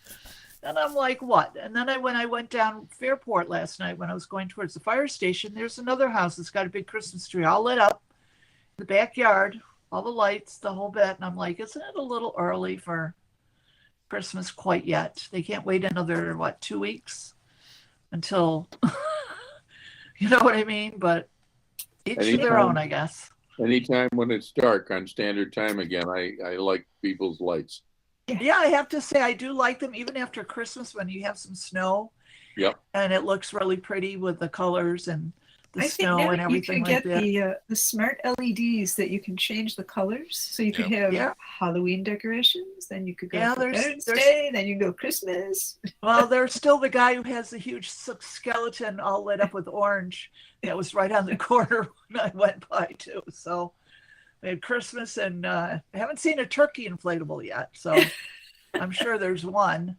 And I'm like, what? And then when I went down Fairport last night when I was going towards the fire station, there's another house that's got a big Christmas tree all lit up in the backyard, all the lights, the whole bit. And I'm like, isn't it a little early for Christmas quite yet? They can't wait another, 2 weeks until, you know what I mean? But each to their own, I guess. Anytime when it's dark on standard time again, I like people's lights. Yeah, I have to say I do like them even after Christmas when you have some snow. Yep. And it looks really pretty with the colors and the I think snow now and you everything can like get that. the smart LEDs that you can change the colors. So you could have Yeah. Halloween decorations, then you could go Yeah, for there's- Veterans Day, then you can go Christmas. Well, there's still the guy who has the huge skeleton all lit up with orange that was right on the corner when I went by too. So we had Christmas and I haven't seen a turkey inflatable yet. So I'm sure there's one.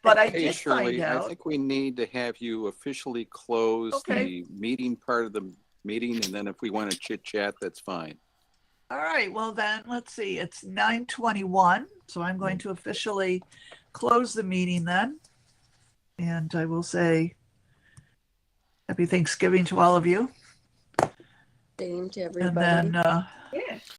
But I Hey, did Shirley, find I out. think we need to have you officially close Okay. the meeting part of the meeting, and then if we want to chit chat, that's fine. All right, well then, let's see, it's 9:21, so I'm going to officially close the meeting then. And I will say happy Thanksgiving to all of you. Same to And everybody. then Yeah.